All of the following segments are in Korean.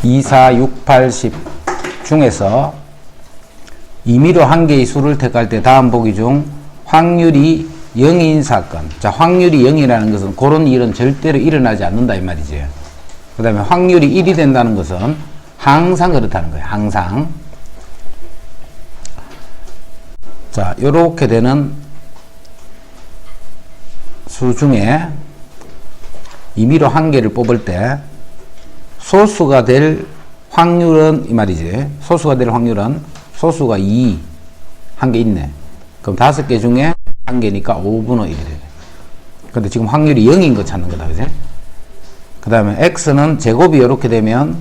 2, 4, 6, 8, 10 중에서 임의로 한 개의 수를 택할 때 다음 보기 중 확률이 0인 사건. 자, 확률이 0이라는 것은 그런 일은 절대로 일어나지 않는다 이 말이지. 그 다음에 확률이 1이 된다는 것은 항상 그렇다는 거예요. 항상. 자, 요렇게 되는 수 중에 임의로 한 개를 뽑을 때 소수가 될 확률은 이 말이지. 소수가 될 확률은 소수가 2, 한 개 있네. 그럼 5개 중에 한 개니까 5분의 1이 되네. 근데 지금 확률이 0인 거 찾는 거다. 그지? 그 다음에 x는 제곱이 이렇게 되면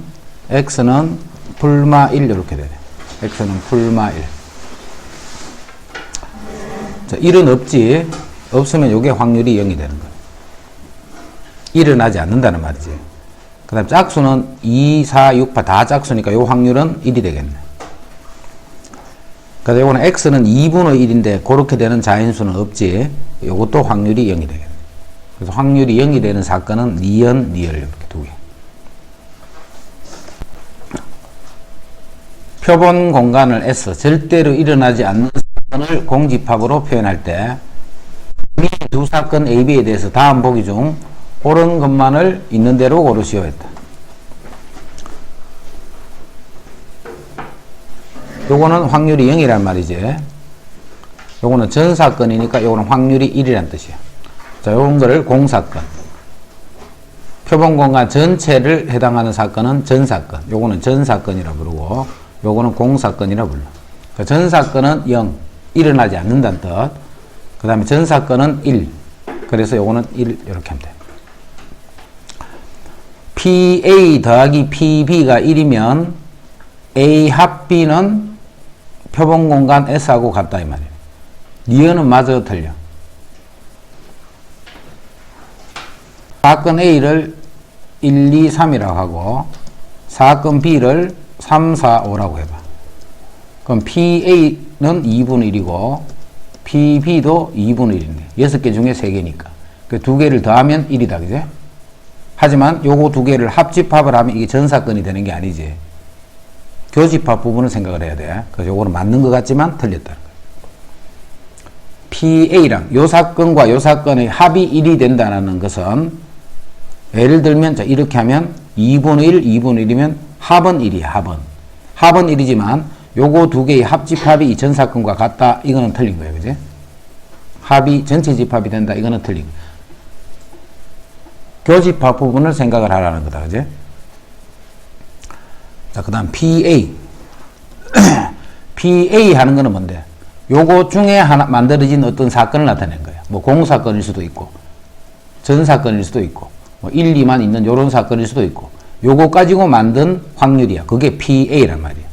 x는 풀마 1 이렇게 되네. x는 풀마 1. 자, 1은 없지. 없으면 이게 확률이 0이 되는 거야. 일어나지 않는다는 말이지. 그 다음 짝수는 2, 4, 6, 8 다 짝수니까 요 확률은 1이 되겠네. 그래서 요거는 x는 2분의 1인데 그렇게 되는 자연수는 없지. 요것도 확률이 0이 되겠네. 그래서 확률이 0이 되는 사건은 리언, 리얼 이렇게 두 개. 표본 공간을 S, 절대로 일어나지 않는 사건을 공집합으로 표현할 때 이미 두 사건 A, B에 대해서 다음 보기 중 옳은 것만을 있는 대로 고르시오 했다. 요거는 확률이 0이란 말이지. 요거는 전 사건이니까 요거는 확률이 1이란 뜻이야. 자, 요런 거를 공사건. 표본 공간 전체를 해당하는 사건은 전사건. 요거는 전사건이라 부르고 요거는 공사건이라 불러. 그러니까 전사건은 0, 일어나지 않는다는 뜻. 그 다음에 전사건은 1. 그래서 요거는 1 이렇게 하면 돼. PA 더하기 PB가 1이면 A 합 B는 표본 공간 S하고 같다 이 말이에요. 리언은 마저 틀려. 사건 A를 1, 2, 3이라고 하고 사건 B를 3, 4, 5라고 해봐. 그럼 PA는 2분의 1이고 PB도 2분의 1이네. 6개 중에 3개니까. 그 2개를 더하면 1이다. 그제? 하지만 요거 2개를 합집합을 하면 이게 전사건이 되는 게 아니지. 교집합 부분을 생각을 해야 돼. 그래서 요거는 맞는 것 같지만 틀렸다는 거야. PA랑 요 사건과 요 사건의 합이 1이 된다는 것은 예를 들면 자 이렇게 하면 2분의 1, 2분의 1이면 합은 1이야. 합은 1이지만 요거 2개의 합집합이 이 전사건과 같다. 이거는 틀린 거예요. 그지? 합이 전체 집합이 된다. 이거는 틀린 거예요. 교집합 부분을 생각을 하라는 거다. 그지? 자, 그 다음 PA. PA 하는 거는 뭔데? 요거 중에 하나 만들어진 어떤 사건을 나타낸 거야. 뭐 공사건일 수도 있고, 전사건일 수도 있고, 뭐 1, 2만 있는 요런 사건일 수도 있고, 요거 가지고 만든 확률이야. 그게 PA란 말이야.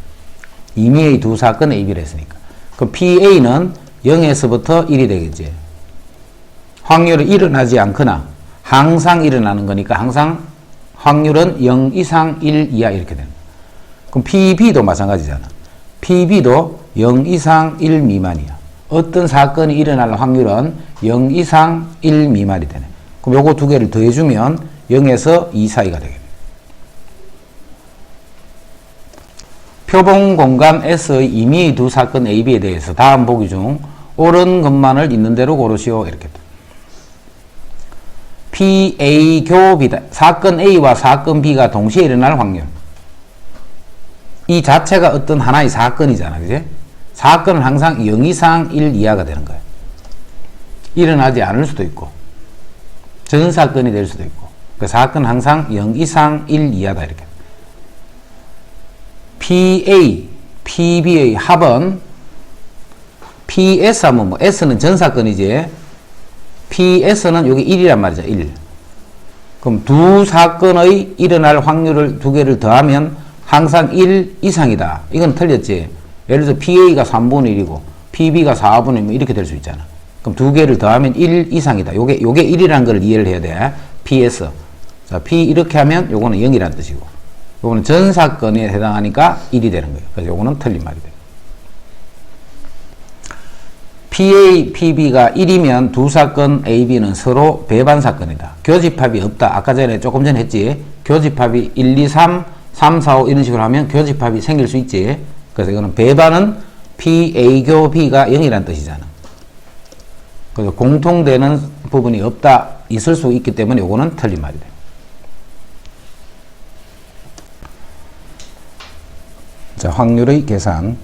임의의 두 사건 AB를 했으니까. 그럼 PA는 0에서부터 1이 되겠지. 확률은 일어나지 않거나 항상 일어나는 거니까 항상 확률은 0 이상 1 이하 이렇게 되는 거야. 그럼 PB도 마찬가지잖아. PB도 0 이상 1 미만이야. 어떤 사건이 일어날 확률은 0 이상 1 미만이 되네. 그럼 요거 2개를 더해주면 0에서 2 사이가 되겠네. 표본 공간 S의 임의의 두 사건 AB에 대해서 다음 보기 중 옳은 것만을 있는 대로 고르시오. 이렇게. PA 교비다. 사건 A와 사건 B가 동시에 일어날 확률. 이 자체가 어떤 하나의 사건이잖아. 그지? 사건은 항상 0 이상 1 이하가 되는 거야. 일어나지 않을 수도 있고, 전사건이 될 수도 있고, 그 사건은 항상 0 이상 1 이하다. 이렇게. PA, PB의 합은 PS 하면 뭐 S는 전사건이지. PS는 여기 1이란 말이죠. 1. 그럼 두 사건의 일어날 확률을 2개를 더하면 항상 1 이상이다. 이건 틀렸지. 예를 들어 PA가 3분의 1이고 PB가 4분의 1 이렇게 될 수 있잖아. 그럼 2개를 더하면 1 이상이다. 요게 1이라는 걸 이해를 해야 돼. PS. 자, P 이렇게 하면 요거는 0이라는 뜻이고. 요거는 전 사건에 해당하니까 1이 되는 거예요. 그래서 요거는 틀린 말이 돼요. PA, PB가 1이면 두 사건 AB는 서로 배반 사건이다. 교집합이 없다. 아까 전에 조금 전에 했지. 교집합이 1, 2, 3, 3, 4, 5 이런 식으로 하면 교집합이 생길 수 있지. 그래서 이거는 배반은 PA교 B가 0이라는 뜻이잖아. 그래서 공통되는 부분이 없다, 있을 수 있기 때문에 이거는 틀린 말이 돼. 자, 확률의 계산.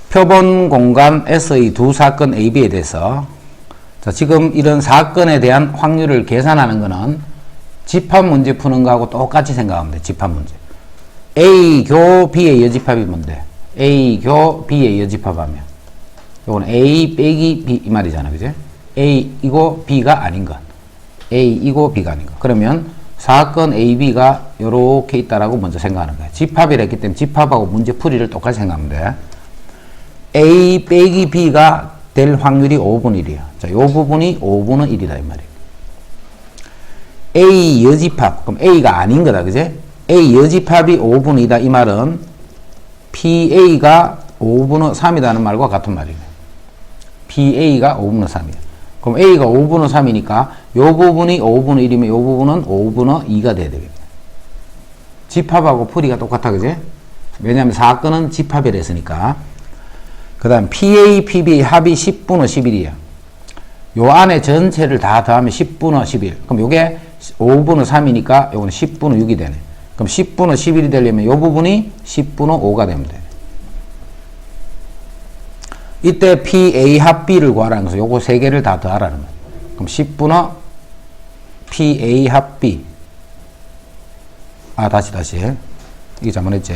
표본 공간 S의 두 사건 AB에 대해서 자, 지금 이런 사건에 대한 확률을 계산하는 거는 집합 문제 푸는 거하고 똑같이 생각하면 돼. 집합 문제. A교 B의 여집합이 뭔데? A교 B의 여집합하면 요건 A 빼기 B 이 말이잖아. 그지? A이고 B가 아닌 것. A이고 B가 아닌 것. 그러면 사건 AB가 요렇게 있다라고 먼저 생각하는 거야. 집합이라 했기 때문에 집합하고 문제 풀이를 똑같이 생각하면 돼. A 빼기 B가 될 확률이 5분의 1이야. 자, 요 부분이 5분의 1이다 이 말이야. A 여집합, 그럼 A가 아닌 거다. 그지? A 여집합이 5분의 2다 이 말은 PA가 5분의 3이라는 말과 같은 말이네. PA가 5분의 3이야. 그럼 A가 5분의 3이니까 요 부분이 5분의 1이면 요 부분은 5분의 2가 돼야 되겠네. 집합하고 풀이가 똑같아. 그지? 왜냐하면 사건은 집합이라 했으니까. 그 다음 PA, PB 합이 10분의 11이야. 요 안에 전체를 다 더하면 10분의 11. 그럼 요게 5분의 3이니까 요거는 10분의 6이 되네. 그럼 10분의 11이 되려면 요 부분이 10분의 5가 되면 돼. 이때 PA 합 B를 구하라는 것은 요거 세 개를 다 더하라는 거야. 그럼 10분의 PA 합 B. 다시. 이게 잘못했지.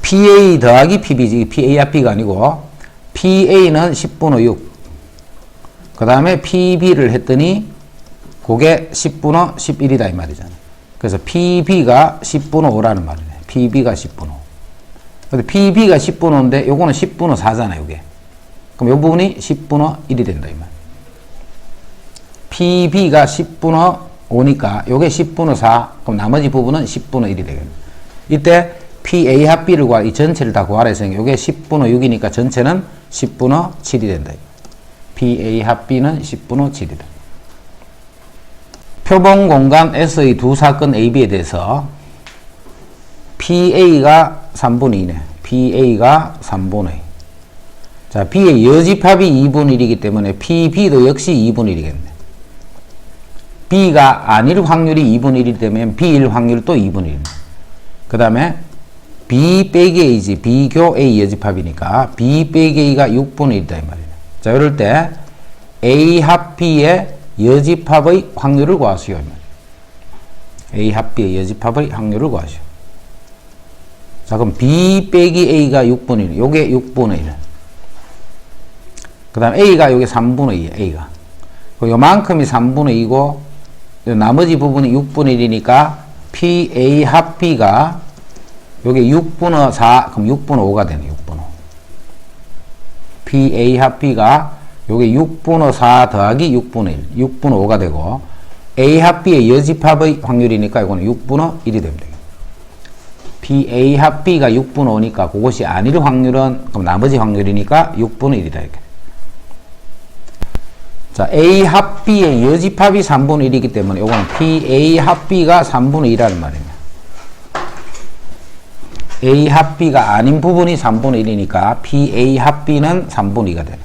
PA 더하기 PB지. PA 합 B가 아니고 PA는 10분의 6. 그 다음에 PB를 했더니 그게 10분의 11이다 이 말이잖아. 그래서 PB가 10분의 5라는 말이네. PB가 10분의 5. 근데 PB가 10분의 5인데 요거는 10분의 4잖아 요게. 그럼 요 부분이 10분의 1이 된다 이 말. PB가 10분의 5니까 요게 10분의 4. 그럼 나머지 부분은 10분의 1이 되겠네. 이때 PA 합 B를 구하, 이 전체를 다 구하라 했으니까 요게 10분의 6이니까 전체는 10분의 7이 된다. PA 합 B는 10분의 7이다. 표본 공간 S의 두 사건 AB에 대해서 PA가 3분의 2네. PA가 3분의 2. 자, B의 여집합이 2분의 1이기 때문에 PB도 역시 2분의 1이겠네. B가 아닐 확률이 2분의 1이기 때문에 B일 확률도 2분의 1. 그 다음에 B 빼기 A지. B교 A 여집합이니까 B 빼기 A가 6분의 1이다 이 말이네. 자, 이럴 때 A 합 B의 여집합의 확률을 구하시오. A 합 B의 여집합의 확률을 구하시오. 자, 그럼 B 빼기 A가 6분의 1. 요게 6분의 1. 그 다음 A가 요게 3분의 2. A가. 요만큼이 3분의 2고, 나머지 부분이 6분의 1이니까 PA 합 B가 요게 6분의 4, 그럼 6분의 5가 되네. 6분의 5. PA 합 B가 요게 6분의 4 더하기 6분의 1. 6분의 5가 되고, A 합 B의 여집합의 확률이니까 이거는 6분의 1이 됩니다. PA 합 B가 6분의 5니까 그것이 아닐 확률은, 그럼 나머지 확률이니까 6분의 1이다. 이렇게. 자, A 합 B의 여집합이 3분의 1이기 때문에 이거는 PA 합 B가 3분의 2라는 말입니다. A 합 B가 아닌 부분이 3분의 1이니까 PA 합 B는 3분의 2가 되네.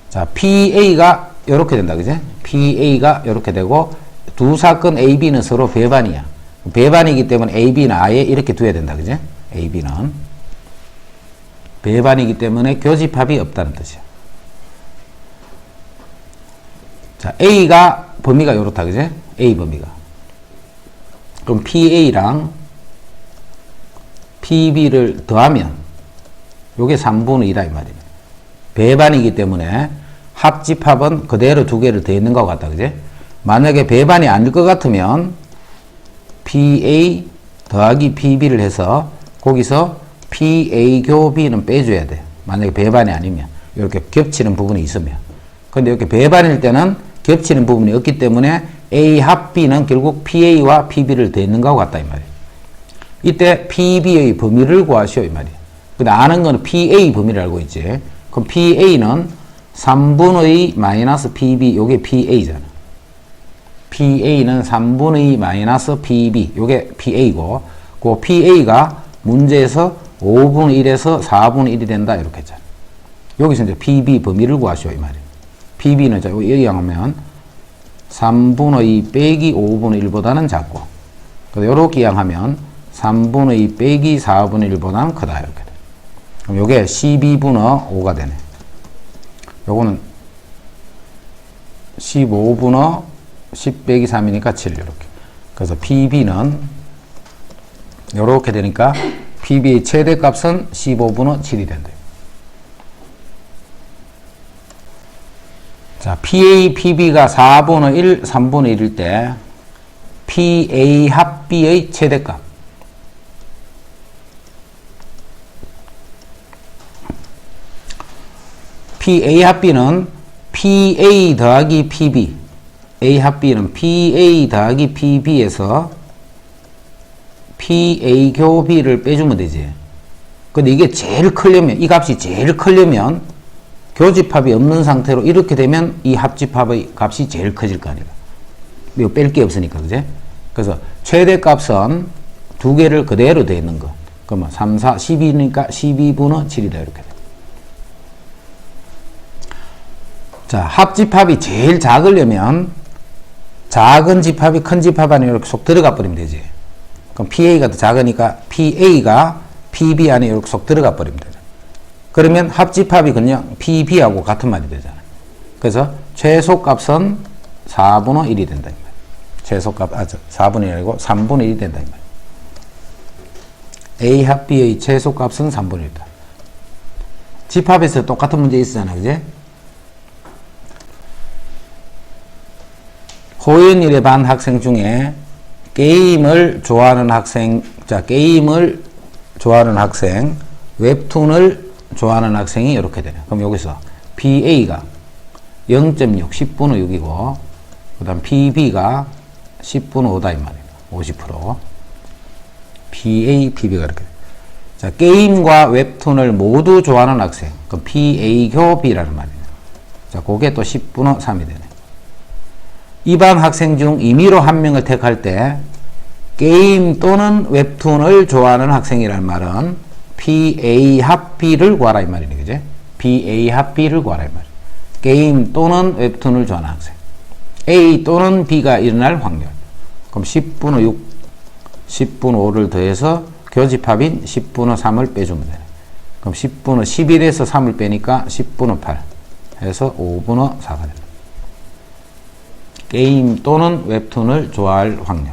자, PA가 이렇게 된다. 그지? PA가 이렇게 되고 두 사건 AB는 서로 배반이야. 배반이기 때문에 AB는 아예 이렇게 둬야 된다. 그지? AB는 배반이기 때문에 교집합이 없다는 뜻이야. 자, A가 범위가 이렇다. 그지? A 범위가. 그럼 PA랑 PB를 더하면 요게 3분의 2다 이 말이에요. 배반이기 때문에 합집합은 그대로 두 개를 더했는 것 같다. 그지? 만약에 배반이 아닐 것 같으면 PA 더하기 PB를 해서 거기서 PA교 B는 빼줘야 돼. 만약에 배반이 아니면. 이렇게 겹치는 부분이 있으면. 근데 이렇게 배반일 때는 겹치는 부분이 없기 때문에 A 합 B는 결국 PA와 PB를 더했는 것 같다 이 말이에요. 이때 PB의 범위를 구하시오 이 말이에요. 근데 아는 거는 PA 범위를 알고 있지. 그럼 PA는 3분의 2 마이너스 PB, 요게 PA잖아. PA는 3분의 2 마이너스 PB, 요게 PA고, 그 PA가 문제에서 5분의 1에서 4분의 1이 된다, 이렇게 했잖아. 여기서 이제 PB 범위를 구하시오, 이 말이에요. PB는 자, 여기 하면 3분의 2 빼기 5분의 1보다는 작고, 요렇게 이항하면 3분의 2 빼기 4분의 1보다는 크다, 이렇게 돼. 그럼 요게 12분의 5가 되네. 요거는 15분의 10 빼기 3이니까 7, 이렇게. 그래서 PB는 요렇게 되니까 PB의 최대값은 15분의 7이 된다. 자, PA, PB가 4분의 1, 3분의 1일 때 PA 합 B의 최대값. PA 합 B는 PA 더하기 PB. A 합 B는 PA 더하기 PB에서 PA 교 B를 빼주면 되지. 근데 이게 제일 크려면, 이 값이 제일 크려면 교집합이 없는 상태로 이렇게 되면 이 합집합의 값이 제일 커질 거 아니야. 이거 뺄 게 없으니까, 그제? 그래서 최대값은 두 개를 그대로 돼 있는 거. 그러면 3, 4, 12니까 12분의 7이다, 이렇게 돼. 자, 합집합이 제일 작으려면 작은 집합이 큰 집합 안에 이렇게 속 들어가 버리면 되지. 그럼 PA가 더 작으니까 PA가 PB 안에 이렇게 속 들어가 버리면 되죠. 그러면 합집합이 그냥 PB하고 같은 말이 되잖아요. 그래서 최소값은 4분의 1이 된다. 최소값, 4분의 1이 아니고 3분의 1이 된다. A 합 B의 최소값은 3분의 1이다. 집합에서 똑같은 문제 있었잖아요. 그지? 호연일의 반 학생 중에 게임을 좋아하는 학생, 웹툰을 좋아하는 학생이 이렇게 되네. 그럼 여기서 PA가 0.6, 10분의 6이고, 그 다음 PB가 10분의 5다, 이 말이에요. 50%. PA, PB가 이렇게 돼. 자, 게임과 웹툰을 모두 좋아하는 학생. 그럼 PA 교 B라는 말이에요. 자, 그게 또 10분의 3이 되네. 이 반 학생 중 임의로 한 명을 택할 때 게임 또는 웹툰을 좋아하는 학생이라는 말은 PA 합 B를 구하라 이 말이네, 그죠? PA 합 B를 구하라 이 말이야. 게임 또는 웹툰을 좋아하는 학생. A 또는 B가 일어날 확률. 그럼 10분의 6, 10분의 5를 더해서 교집합인 10분의 3을 빼주면 되네. 그럼 10분의 11에서 3을 빼니까 10분의 8 해서 5분의 4가 됩니다. 게임 또는 웹툰을 좋아할 확률.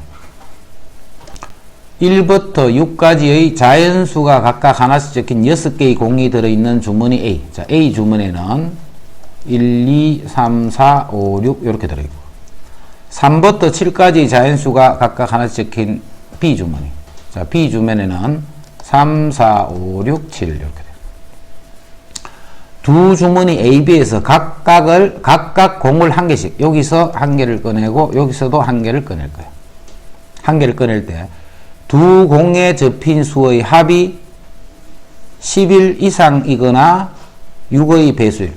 1부터 6까지의 자연수가 각각 하나씩 적힌 6개의 공이 들어있는 주머니 A. 자, A 주머니에는 1, 2, 3, 4, 5, 6 이렇게 들어있고, 3부터 7까지의 자연수가 각각 하나씩 적힌 B 주머니. 자, B 주머니에는 3, 4, 5, 6, 7 이렇게 돼요. 두 주머니 A, B에서 각각 공을 한 개씩, 여기서 한 개를 꺼내고 여기서도 한 개를 꺼낼 거예요. 한 개를 꺼낼 때 두 공에 접힌 수의 합이 10일 이상이거나 6의 배수일,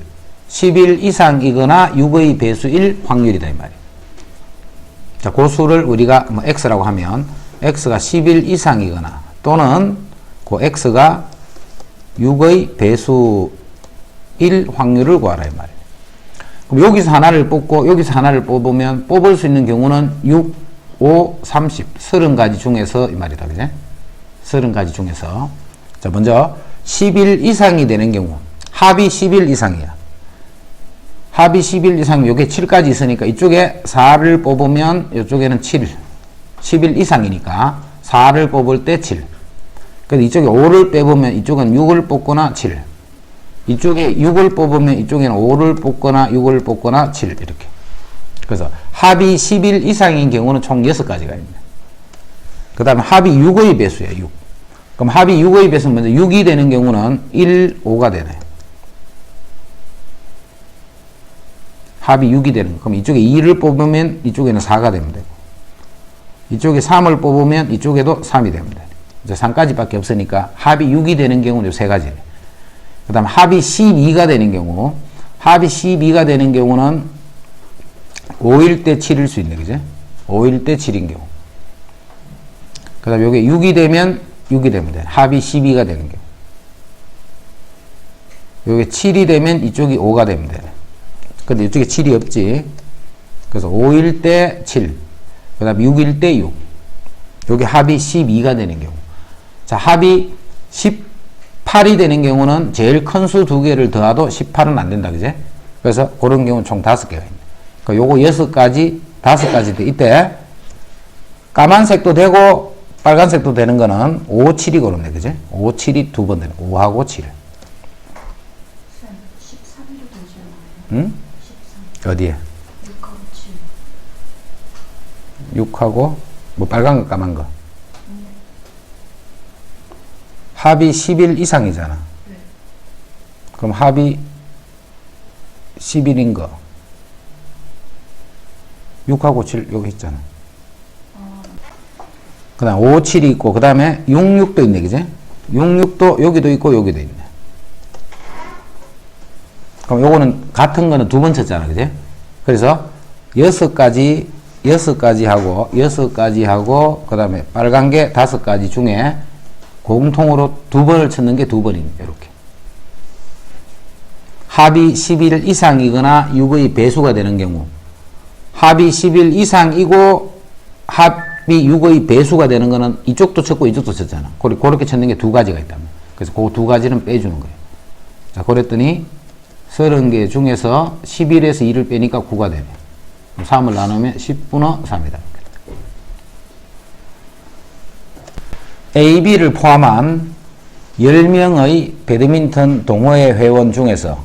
10일 이상이거나 6의 배수일 확률이다 이 말이에요. 자, 그 수를 우리가 뭐 X라고 하면 X가 10일 이상이거나 또는 그 X가 6의 배수일 확률을 구하라 이 말이에요. 그럼 여기서 하나를 뽑고 여기서 하나를 뽑으면 뽑을 수 있는 경우는 6, 5, 30, 30가지 중에서 이 말이다. 그죠? 30가지 중에서. 자, 먼저 10일 이상이 되는 경우. 합이 10일 이상이야. 합이 10일 이상, 요게 7까지 있으니까 이쪽에 4를 뽑으면 이쪽에는 7. 10일 이상이니까 4를 뽑을 때 7. 그래서 이쪽에 5를 빼보면 이쪽은 6을 뽑거나 7. 이쪽에 6을 뽑으면 이쪽에는 5를 뽑거나 6을 뽑거나 7. 이렇게. 그래서 합이 10일 이상인 경우는 총 6가지가 있습니다. 그 다음에 합이 6의 배수예요. 6. 그럼 합이 6의 배수는 먼저 6이 되는 경우는 1, 5가 되네. 합이 6이 되는 거. 그럼 이쪽에 2를 뽑으면 이쪽에는 4가 되면 되고, 이쪽에 3을 뽑으면 이쪽에도 3이 됩니다. 이제 3까지밖에 없으니까 합이 6이 되는 경우는 3가지네. 그 다음 합이 12가 되는 경우, 합이 12가 되는 경우는 5일 때 7일 수 있네, 그죠? 5일 때 7인 경우. 그 다음에 요게 6이 되면 돼. 합이 12가 되는 경우. 요게 7이 되면 이쪽이 5가 되면 돼. 근데 이쪽에 7이 없지. 그래서 5일 때 7. 그 다음에 6일 때 6. 요게 합이 12가 되는 경우. 자, 합이 18이 되는 경우는 제일 큰 수 두 개를 더해도 18은 안 된다. 그제? 그래서 그런 경우는 총 5개가 있네. 그러니까 요거 6가지, 5가지 돼. 이때 까만색도 되고 빨간색도 되는 거는 5, 7이 그렇네. 그제? 5, 7이 두 번 되는 5하고 7. 13도 되잖아요. 응? 13. 어디에? 6하고 7. 6하고 뭐 빨간 거 까만 거. 합이 10일 이상이잖아. 네. 그럼 합이 10일인 거. 6하고 7 여기 있잖아. 그 다음 5, 7이 있고 그 다음에 6, 6도 있네. 그지? 6, 6도 여기도 있고 여기도 있네. 그럼 요거는 같은 거는 두 번 쳤잖아. 그지? 그래서 6가지 하고 그 다음에 빨간 게 5가지 중에 공통으로 두 번을 쳤는 게 두 번입니다. 이렇게. 합이 10일 이상이거나 6의 배수가 되는 경우, 합이 10일 이상이고 합이 6의 배수가 되는 거는 이쪽도 쳤고 이쪽도 쳤잖아. 그렇게 쳤는 게 두 가지가 있다면. 그래서 그 두 가지는 빼주는 거예요. 자, 그랬더니 30개 중에서 11에서 2를 빼니까 9가 되네. 3을 나누면 10분의 3이다. A, B를 포함한 10명의 배드민턴 동호회 회원 중에서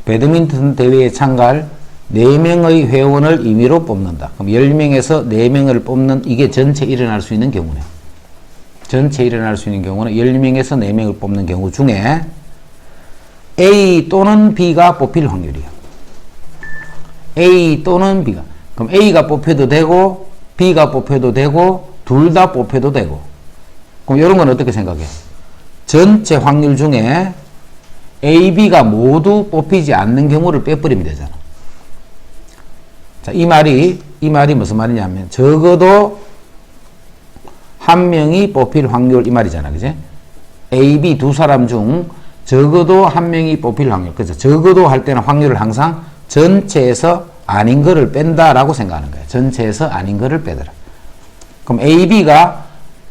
배드민턴 대회에 참가할 4명의 회원을 임의로 뽑는다. 그럼 10명에서 4명을 뽑는 이게 전체 일어날 수 있는 경우네. 전체 일어날 수 있는 경우는 10명에서 4명을 뽑는 경우 중에 A 또는 B가 뽑힐 확률이야. A 또는 B가. 그럼 A가 뽑혀도 되고 B가 뽑혀도 되고 둘 다 뽑혀도 되고. 그럼 이런 건 어떻게 생각해? 전체 확률 중에 A, B가 모두 뽑히지 않는 경우를 빼버리면 되잖아. 자, 이 말이 무슨 말이냐면 적어도 한 명이 뽑힐 확률 이 말이잖아. 그지? A, B 두 사람 중 적어도 한 명이 뽑힐 확률. 그래서 적어도 할 때는 확률을 항상 전체에서 아닌 거를 뺀다라고 생각하는 거야. 전체에서 아닌 거를 빼더라. 그럼 A, B가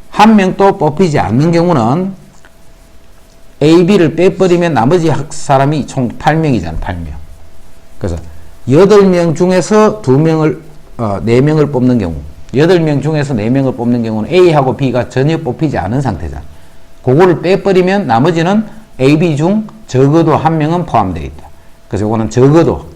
한 명도 뽑히지 않는 경우는 A, B를 빼버리면 나머지 사람이 총 8명이잖아. 8명. 그래서 8명 중에서 4명을 뽑는 경우 8명 중에서 4명을 뽑는 경우는 A하고 B가 전혀 뽑히지 않은 상태잖아. 그거를 빼버리면 나머지는 A, B 중 적어도 한 명은 포함되어 있다. 그래서 이거는 적어도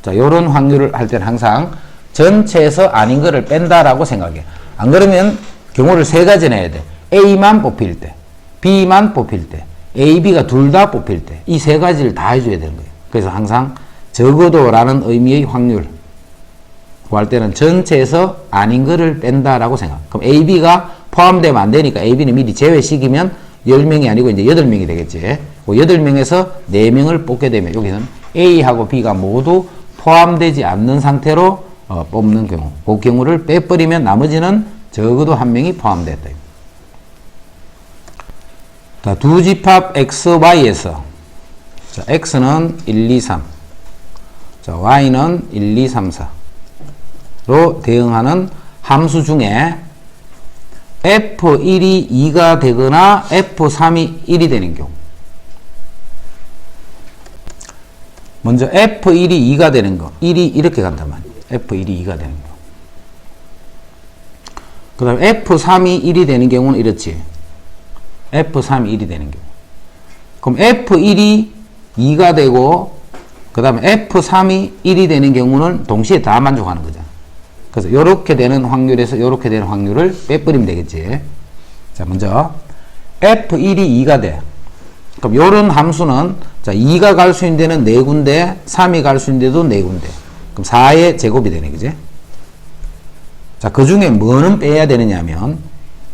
자, 요런 확률을 할 때는 항상 전체에서 아닌 거를 뺀다라고 생각해. 안 그러면 경우를 세 가지 내야 돼. A만 뽑힐 때, B만 뽑힐 때, A, B가 둘 다 뽑힐 때, 이 세 가지를 다 해줘야 되는 거예요. 그래서 항상 적어도라는 의미의 확률 구할 때는 전체에서 아닌 거를 뺀다라고 생각. 그럼 A, B가 포함되면 안 되니까 A, B는 미리 제외시키면 10명이 아니고 이제 8명이 되겠지. 그 8명에서 4명을 뽑게 되면 여기서는 A하고 B가 모두 포함되지 않는 상태로 뽑는 경우, 그 경우를 빼버리면 나머지는 적어도 한 명이 포함됐다. 자, 두 집합 X, Y에서 자, X는 1, 2, 3 자, Y는 1, 2, 3, 4로 대응하는 함수 중에 F1이 2가 되거나 F3이 1이 되는 경우. 먼저 F1이 2가 되는 거. 1이 이렇게 간단 말이에요. F1이 2가 되는 경우. 그 다음에 F3이 1이 되는 경우는 이렇지. F3이 1이 되는 경우. 그럼 F1이 2가 되고 그 다음에 F3이 1이 되는 경우는 동시에 다 만족하는 거잖아. 그래서 이렇게 되는 확률에서 이렇게 되는 확률을 빼버리면 되겠지. 자, 먼저 F1이 2가 돼. 그럼 이런 함수는 자, 2가 갈 수 있는 데는 4군데, 3이 갈 수 있는 데도 4군데. 그럼 4의 제곱이 되네. 그지? 자, 그 중에 뭐는 빼야 되느냐 하면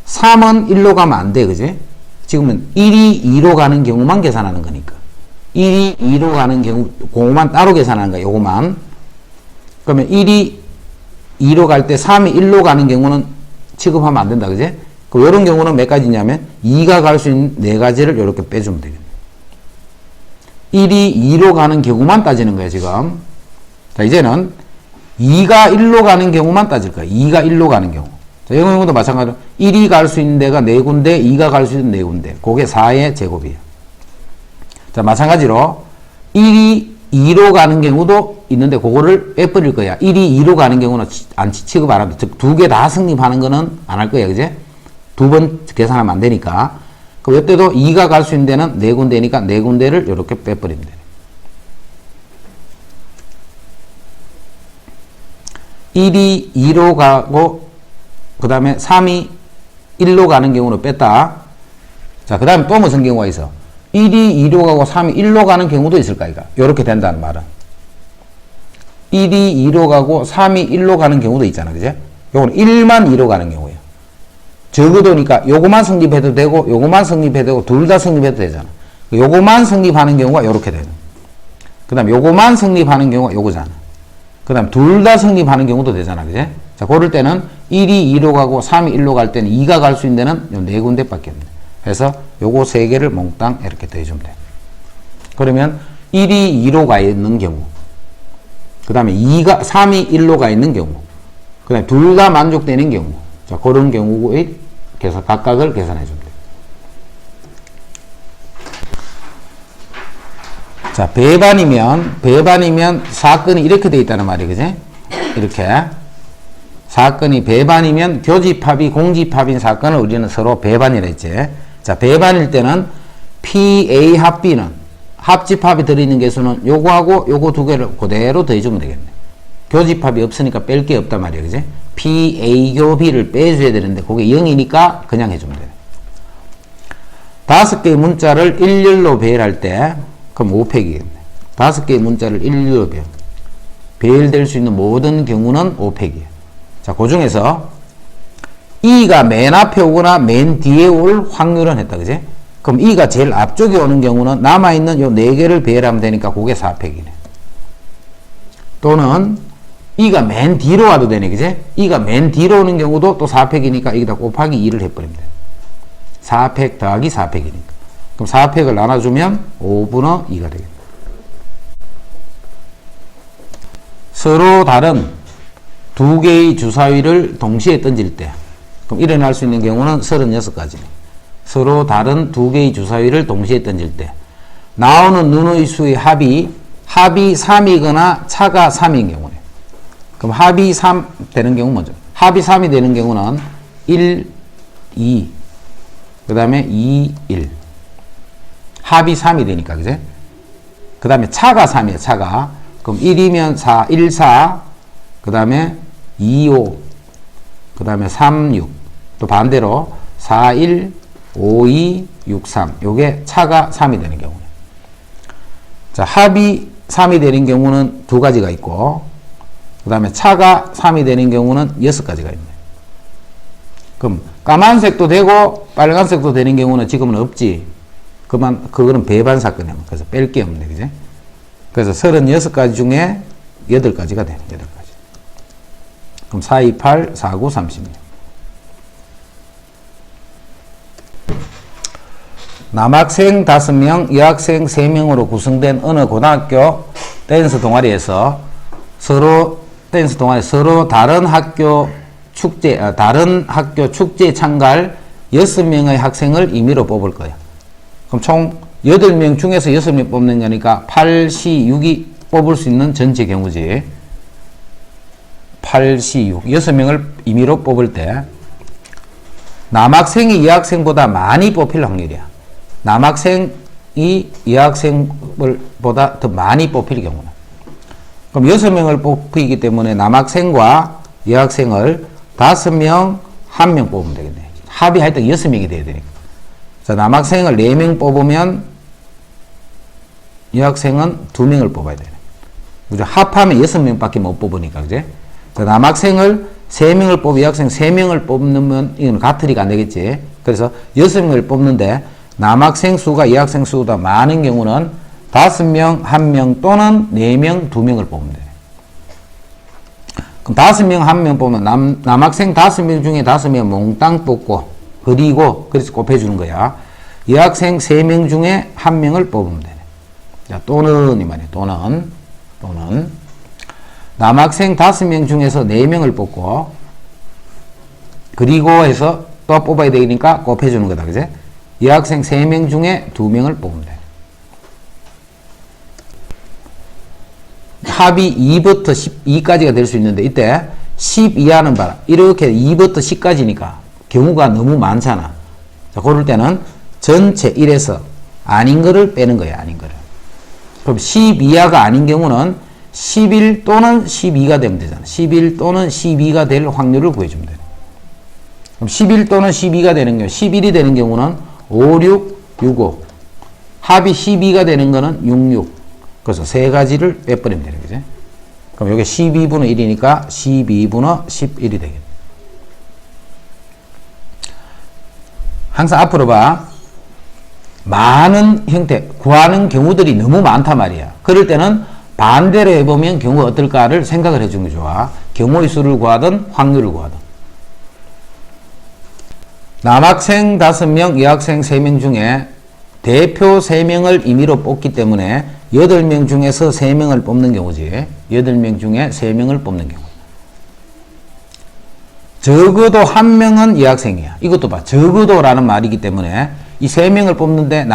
3은 1로 가면 안 돼. 그지? 지금은 1이 2로 가는 경우만 계산하는 거니까. 1이 2로 가는 경우, 그거만 따로 계산하는 거야. 요거만. 그러면 1이 2로 갈 때 3이 1로 가는 경우는 취급하면 안 된다. 그지? 그럼 이런 경우는 몇 가지냐면 2가 갈 수 있는 4가지를 이렇게 빼주면 되겠네. 1이 2로 가는 경우만 따지는 거야, 지금. 자, 이제는 2가 1로 가는 경우만 따질 거야. 2가 1로 가는 경우. 자, 이 경우도 마찬가지로 1이 갈 수 있는 데가 4군데, 2가 갈 수 있는 4군데. 그게 4의 제곱이에요. 자, 마찬가지로 1이 2로 가는 경우도 있는데 그거를 빼버릴 거야. 1이 2로 가는 경우는 취급 안 합니다. 즉, 2개 다 성립하는 거는 안 할 거야. 그제? 2번 계산하면 안 되니까. 그럼 이때도 2가 갈 수 있는 데는 4군데니까 4군데를 이렇게 빼버리면 돼. 1이 2로 가고 그 다음에 3이 1로 가는 경우는 뺐다. 자, 그 다음에 또 무슨 경우가 있어? 1이 2로 가고 3이 1로 가는 경우도 있을까, 이거? 요렇게 된다는 말은. 1이 2로 가고 3이 1로 가는 경우도 있잖아, 그제? 요거는 1만 2로 가는 경우예요. 적어도니까 요거만 성립해도 되고, 요거만 성립해도 되고, 둘 다 성립해도 되잖아. 요거만 성립하는 경우가 요렇게 되는. 그 다음에 요거만 성립하는 경우가 요거잖아. 그 다음에 둘 다 성립하는 경우도 되잖아, 그제? 자, 그럴 때는 1이 2로 가고 3이 1로 갈 때는 2가 갈 수 있는 데는 요 4군데밖에 없네. 그래서 요거 3개를 몽땅 이렇게 더해주면 돼. 그러면 1이 2로 가 있는 경우, 그 다음에 3이 1로 가 있는 경우, 그 다음에 둘 다 만족되는 경우, 자, 그런 경우의 각각을 계산해주면 돼. 자, 배반이면 사건이 이렇게 돼 있다는 말이, 그지? 이렇게. 사건이 배반이면 교집합이 공집합인 사건을 우리는 서로 배반이라 했지. 자, 배반일 때는 PA 합 B는 합집합이 들어있는 개수는 요거하고 요거 두 개를 그대로 더해주면 되겠네. 교집합이 없으니까 뺄 게 없단 말이야, 그지? PA교 B를 빼줘야 되는데 그게 0이니까 그냥 해주면 돼. 5개의 문자를 일렬로 배열할 때 그럼 5팩이겠네. 5개의 문자를 일렬로 배열될 수 있는 모든 경우는 5팩이에요. 자, 그 중에서 E가 맨 앞에 오거나 맨 뒤에 올 확률은 했다, 그지? 그럼 E가 제일 앞쪽에 오는 경우는 남아있는 요 4개를 배열하면 되니까 그게 4팩이네. 또는 E가 맨 뒤로 와도 되네, 그지? E가 맨 뒤로 오는 경우도 또 4팩이니까 여기다 곱하기 2를 해버리면 돼. 4팩 더하기 4팩이니까. 그럼 4팩을 나눠주면 5분의 2가 되겠네. 서로 다른 두 개의 주사위를 동시에 던질 때, 그럼 일어날 수 있는 경우는 36가지네. 서로 다른 두 개의 주사위를 동시에 던질 때, 나오는 눈의 수의 합이 3이거나 차가 3인 경우네. 그럼 합이 3 되는 경우 먼저. 합이 3이 되는 경우는 1, 2, 그 다음에 2, 1. 합이 3이 되니까, 그제? 그 다음에 차가 3이에요, 차가. 그럼 1이면 4, 1, 4, 그 다음에 2, 5, 그 다음에 3, 6. 또 반대로 4, 1, 5, 2, 6, 3. 요게 차가 3이 되는 경우네. 자, 합이 3이 되는 경우는 2가지가 있고, 그 다음에 차가 3이 되는 경우는 6가지가 있네. 그럼 까만색도 되고 빨간색도 되는 경우는 지금은 없지. 그거는 배반 사건이야. 그래서 뺄 게 없네, 그지? 그래서 36가지 중에 8가지가 되네, 8가지. 그럼 4, 2, 8, 4, 9, 36. 남학생 5명, 여학생 3명으로 구성된 어느 고등학교 댄스 동아리에서 서로 다른 학교 축제에 참가할 6명의 학생을 임의로 뽑을 거야. 그럼 총 8명 중에서 6명 뽑는 거니까 8, 10, 6이 뽑을 수 있는 전체 경우지. 8, 10, 6. 6명을 임의로 뽑을 때 남학생이 여학생보다 많이 뽑힐 확률이야. 남학생이 여학생보다 더 많이 뽑힐 경우는. 그럼 6명을 뽑히기 때문에 남학생과 여학생을 5명, 1명 뽑으면 되겠네. 합이 하여튼 6명이 돼야 되니까. 자, 남학생을 4명 뽑으면 여학생은 2명을 뽑아야 되네. 그죠? 합하면 6명밖에 못 뽑으니까, 그제? 자, 남학생을 3명을 뽑고 여학생 3명을 뽑으면 이건 가트리가 안 되겠지. 그래서 6명을 뽑는데 남학생 수가 여학생 수보다 많은 경우는 5명, 1명 또는 4명, 2명을 뽑으면 돼. 그럼 5명 1명 뽑으면 남학생 5명 중에 5명 몽땅 뽑고 그래서 곱해주는 거야. 여학생 3명 중에 1명을 뽑으면 되네. 자, 또는 이 말이야. 또는 남학생 5명 중에서 4명을 뽑고 그리고 해서 또 뽑아야 되니까 곱해주는 거다. 그제? 여학생 3명 중에 2명을 뽑으면 돼. 합이 2부터 12까지가 될 수 있는데 이때 10 이하는 봐라. 이렇게 2부터 10까지니까 경우가 너무 많잖아. 자, 그럴 때는 전체 1에서 아닌 거를 빼는 거야. 아닌 거를. 그럼 10 이하가 아닌 경우는 11 또는 12가 되면 되잖아. 11 또는 12가 될 확률을 구해주면 돼. 그럼 11 또는 12가 되는 경우, 11이 되는 경우는 5, 6, 6, 5. 합이 12가 되는 거는 6, 6. 그래서 세 가지를 빼버리면 되는 거지. 그럼 이게 12분의 1이니까 12분의 11이 되겠네. 항상 앞으로 봐. 많은 형태, 구하는 경우들이 너무 많단 말이야. 그럴 때는 반대로 해보면 경우가 어떨까를 생각을 해주는 게 좋아. 경우의 수를 구하든 확률을 구하든. 남학생 5명, 여학생 3명 중에 대표 3명을 임의로 뽑기 때문에 8명 중에서 3명을 뽑는 경우지. 8명 중에 3명을 뽑는 경우. 적어도 1명은 여학생이야. 이것도 봐. 적어도라는 말이기 때문에 이 3명을 뽑는데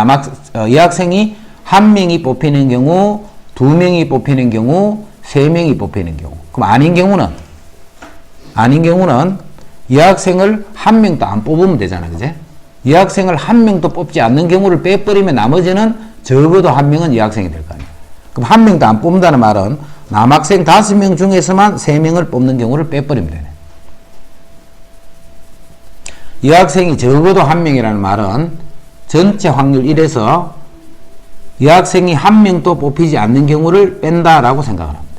여학생이 1명이 뽑히는 경우, 2명이 뽑히는 경우, 3명이 뽑히는 경우. 그럼 아닌 경우는 여학생을 1명도 안 뽑으면 되잖아. 그제? 여학생을 1명도 뽑지 않는 경우를 빼버리면 나머지는 적어도 1명은 여학생이 될 거 아니야. 그럼 1명도 안 뽑는다는 말은 남학생 5명 중에서만 3명을 뽑는 경우를 빼버리면 되네. 여학생이 적어도 1명이라는 말은 전체 확률 1에서 여학생이 1명도 뽑히지 않는 경우를 뺀다라고 생각을 합니다.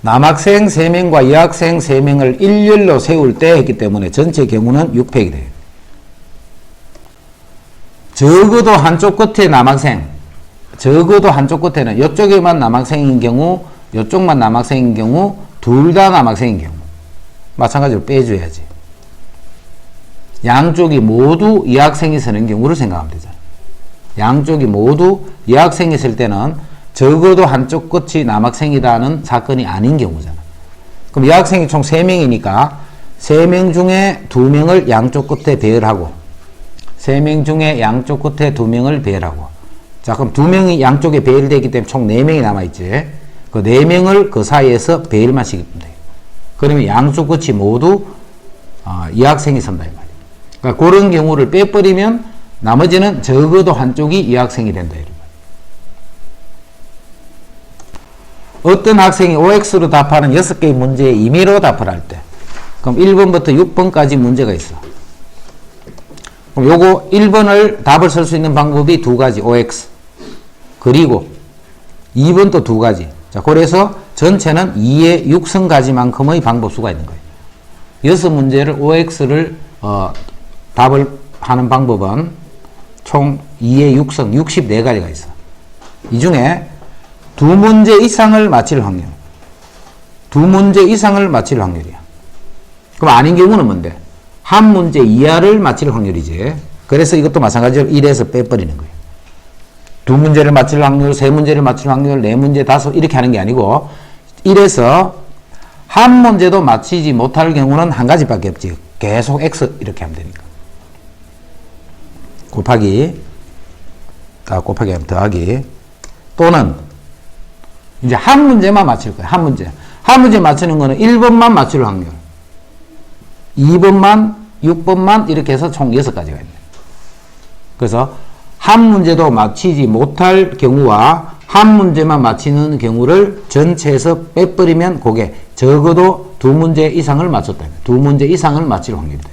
남학생 3명과 여학생 3명을 일렬로 세울 때 했기 때문에 전체 경우는 6팩이 돼요. 적어도 한쪽 끝에 남학생, 적어도 한쪽 끝에는 이쪽에만 남학생인 경우, 이쪽만 남학생인 경우, 둘 다 남학생인 경우 마찬가지로 빼줘야지. 양쪽이 모두 여학생이 서는 경우를 생각하면 되잖아. 양쪽이 모두 여학생이 쓸 때는 적어도 한쪽 끝이 남학생이다는 사건이 아닌 경우잖아. 그럼 여학생이 총 3명이니까 3명 중에 2명을 양쪽 끝에 배열하고 3명 중에 양쪽 끝에 2명을 배열하고 자 그럼 2명이 양쪽에 배열되기 때문에 총 4명이 남아있지. 그 4명을 그 사이에서 배열만 시키면 돼. 그러면 양쪽 끝이 모두 여학생이 선다 이 말이야. 그러니까 그런 경우를 빼버리면 나머지는 적어도 한쪽이 여학생이 된다 이런 거야. 어떤 학생이 OX로 답하는 6개의 문제에 임의로 답을 할 때 그럼 1번부터 6번까지 문제가 있어. 그럼 요거 1번을 답을 쓸 수 있는 방법이 2가지 OX 그리고 2번도 2가지. 자 그래서 전체는 2의 6성가지만큼의 방법수가 있는 거예요. 6문제를 OX를 답을 하는 방법은 총 2의 6성 64가지가 있어. 이 중에 2문제 이상을 맞힐 확률 2문제 이상을 맞힐 확률이야. 그럼 아닌 경우는 뭔데? 한 문제 이하를 맞힐 확률이지. 그래서 이것도 마찬가지로 1에서 빼버리는 거예요. 2문제를 맞힐 확률, 3문제를 맞힐 확률, 4문제, 5 이렇게 하는 게 아니고 1에서 한 문제도 맞히지 못할 경우는 한 가지밖에 없지. 계속 X 이렇게 하면 되니까. 곱하기 하면 더하기 또는 이제 한 문제만 맞힐 거야. 한 문제 맞추는 거는 1번만 맞출 확률 2번만 6번만 이렇게 해서 총 6가지가 있네. 그래서 한 문제도 맞히지 못할 경우와 한 문제만 맞히는 경우를 전체에서 빼버리면 그게 적어도 2문제 이상을 맞췄다. 2문제 이상을 맞힐 확률이 돼.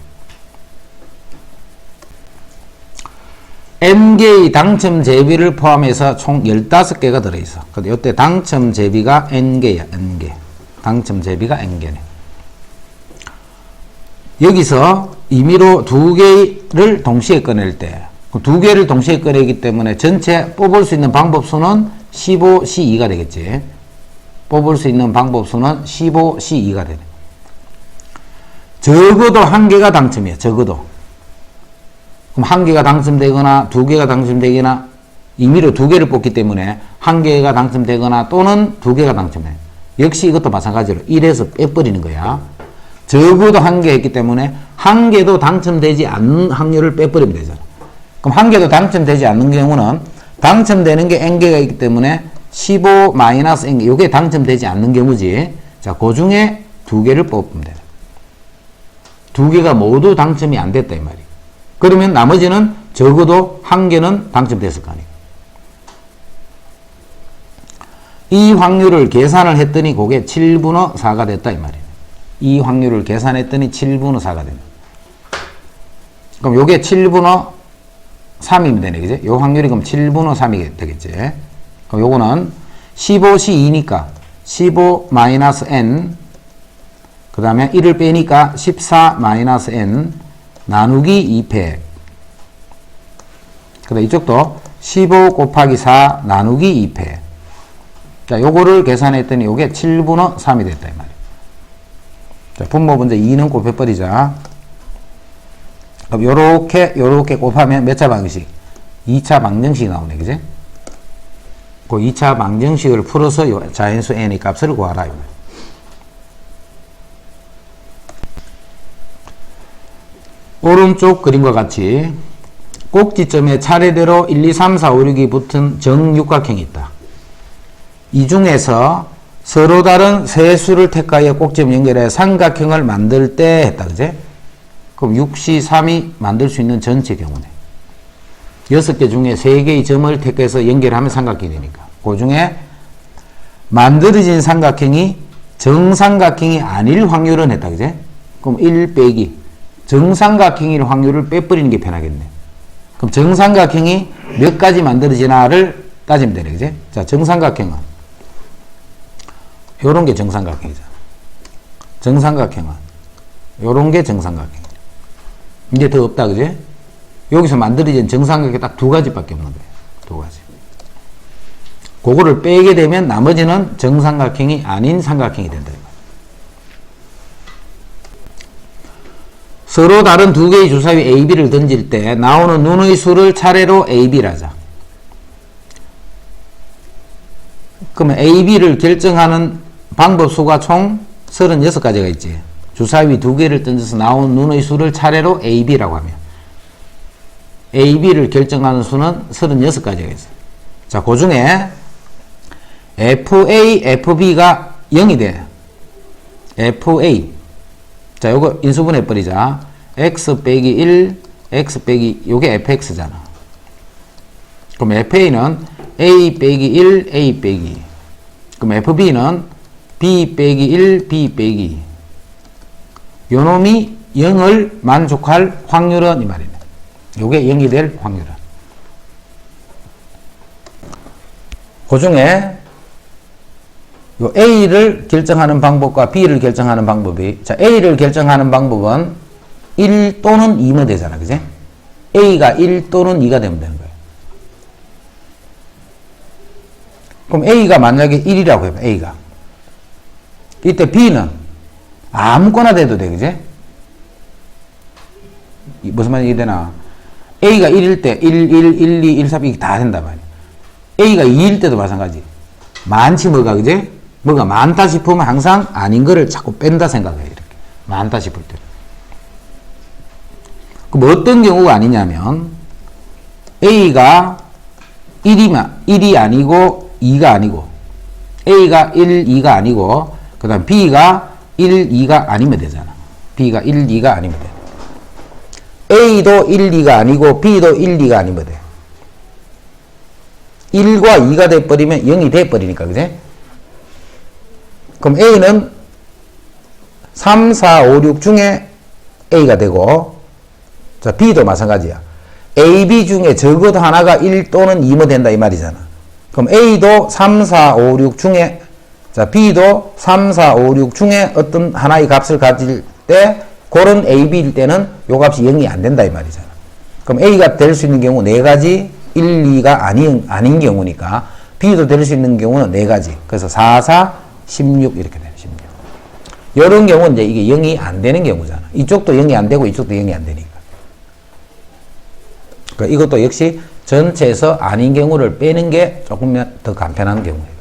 N개의 당첨 제비를 포함해서 총 15개가 들어있어. 근데 이때 당첨 제비가 N개야. N개. 당첨 제비가 N개네. 여기서 임의로 2개를 동시에 꺼낼 때 2개를 동시에 꺼내기 때문에 전체 뽑을 수 있는 방법 수는 15, 12가 되겠지. 뽑을 수 있는 방법 수는 15, C2가 되네. 적어도 한 개가 당첨이에요. 적어도. 그럼 한 개가 당첨되거나 두 개가 당첨되거나 임의로 두 개를 뽑기 때문에 한 개가 당첨되거나 또는 두 개가 당첨해. 역시 이것도 마찬가지로 1에서 빼버리는 거야. 적어도 한 개 했기 때문에 한 개도 당첨되지 않는 확률을 빼버리면 되잖아. 그럼 한 개도 당첨되지 않는 경우는 당첨되는 게 n개가 있기 때문에 15 마이너스 n개, 이게 당첨되지 않는 경우지. 자, 그 중에 두 개를 뽑으면 돼. 두 개가 모두 당첨이 안 됐다 이 말이야. 그러면 나머지는 적어도 한 개는 당첨됐을 거 아니에요. 이 확률을 계산을 했더니 그게 7분의 4가 됐다 이 말이에요. 이 확률을 계산했더니 7분의 4가 된다. 그럼 요게 7분의 3이면 되네, 그지? 요 확률이 그럼 7분의 3이 되겠지? 그럼 요거는 15C2니까 15 마이너스 N, 그 다음에 1을 빼니까 14 마이너스 N 나누기 2패. 그 다음 이쪽도 15 곱하기 4 나누기 2패. 자, 요거를 계산했더니 요게 7분의 3이 됐다, 이 말이에요. 자, 분모 문제 2는 곱해버리자. 그럼 요렇게 곱하면 몇 차 방정식? 2차 방정식이 나오네, 그지? 그 2차 방정식을 풀어서 요 자연수 n의 값을 구하라, 이 말이에요. 오른쪽 그림과 같이 꼭지점에 차례대로 1, 2, 3, 4, 5, 6이 붙은 정육각형이 있다. 이 중에서 서로 다른 세 수를 택하여 꼭지점 연결해 삼각형을 만들 때 했다. 그제? 그럼 6C, 3이 만들 수 있는 전체 경우네. 6개 중에 3개의 점을 택해서 연결하면 삼각형이 되니까. 그 중에 만들어진 삼각형이 정삼각형이 아닐 확률은 했다. 그제? 그럼 1 빼기. 정삼각형일 확률을 빼버리는 게 편하겠네. 그럼 정삼각형이 몇 가지 만들어지나를 따지면 되네. 그제? 자, 정삼각형은 요런 게 정삼각형이잖아. 정삼각형은 요런 게 정삼각형. 이제 더 없다, 그지? 여기서 만들어진 정삼각형이 딱 두 가지밖에 없는 거예요. 두 가지. 그거를 빼게 되면 나머지는 정삼각형이 아닌 삼각형이 된다. 서로 다른 두 개의 주사위 A, B를 던질 때 나오는 눈의 수를 차례로 A, B를 하자. 그러면 A, B를 결정하는 방법 수가 총 36가지가 있지. 주사위 두 개를 던져서 나온 눈의 수를 차례로 A, B라고 하면 A, B를 결정하는 수는 36가지가 있어요. 자, 그 중에 FA, FB가 0이 돼. FA. 자, 요거 인수분해 버리자. X 빼기 1, X 빼기, 요게 FX잖아. 그럼 FA는 A 빼기 1, A 빼기. 그럼 FB는 B 빼기 1, B 빼기. 요 놈이 0을 만족할 확률은 이 말이네. 요게 0이 될 확률은. 그 중에 요 A를 결정하는 방법과 B를 결정하는 방법이, 자, A를 결정하는 방법은 1 또는 2면 되잖아. 그지? A가 1 또는 2가 되면 되는 거예요. 그럼 A가 만약에 1이라고 해봐, A가. 이때 B는 아무거나 돼도 돼, 그지? 무슨 말이 되나? A가 1일 때 1, 1, 1, 2, 1, 3, 이게 다 된단 말이야. A가 2일 때도 마찬가지. 많지 뭐가, 그지? 뭐가 많다 싶으면 항상 아닌 거를 자꾸 뺀다 생각해. 이렇게. 많다 싶을 때. 그럼 어떤 경우가 아니냐면 A가 1이 아니고 2가 아니고 A가 1, 2가 아니고 그 다음 B가 1, 2가 아니면 되잖아. B가 1, 2가 아니면 돼. A도 1, 2가 아니고 B도 1, 2가 아니면 돼. 1과 2가 돼버리면 0이 돼버리니까, 그지? 그럼 A는 3, 4, 5, 6 중에 A가 되고, 자, B도 마찬가지야. A, B 중에 적어도 하나가 1 또는 2면 된다, 이 말이잖아. 그럼 A도 3, 4, 5, 6 중에, 자, B도 3, 4, 5, 6 중에 어떤 하나의 값을 가질 때, 그런 A, B일 때는 요 값이 0이 안 된다, 이 말이잖아. 그럼 A가 될 수 있는 경우 4가지, 1, 2가 아닌 경우니까, B도 될 수 있는 경우는 4가지. 그래서 4, 4, 16 이렇게 돼요. 16. 이런 경우는 이제 이게 0이 안 되는 경우잖아. 이쪽도 0이 안 되고 이쪽도 0이 안 되니까. 그러니까 이것도 역시 전체에서 아닌 경우를 빼는 게 조금 더 간편한 경우예요.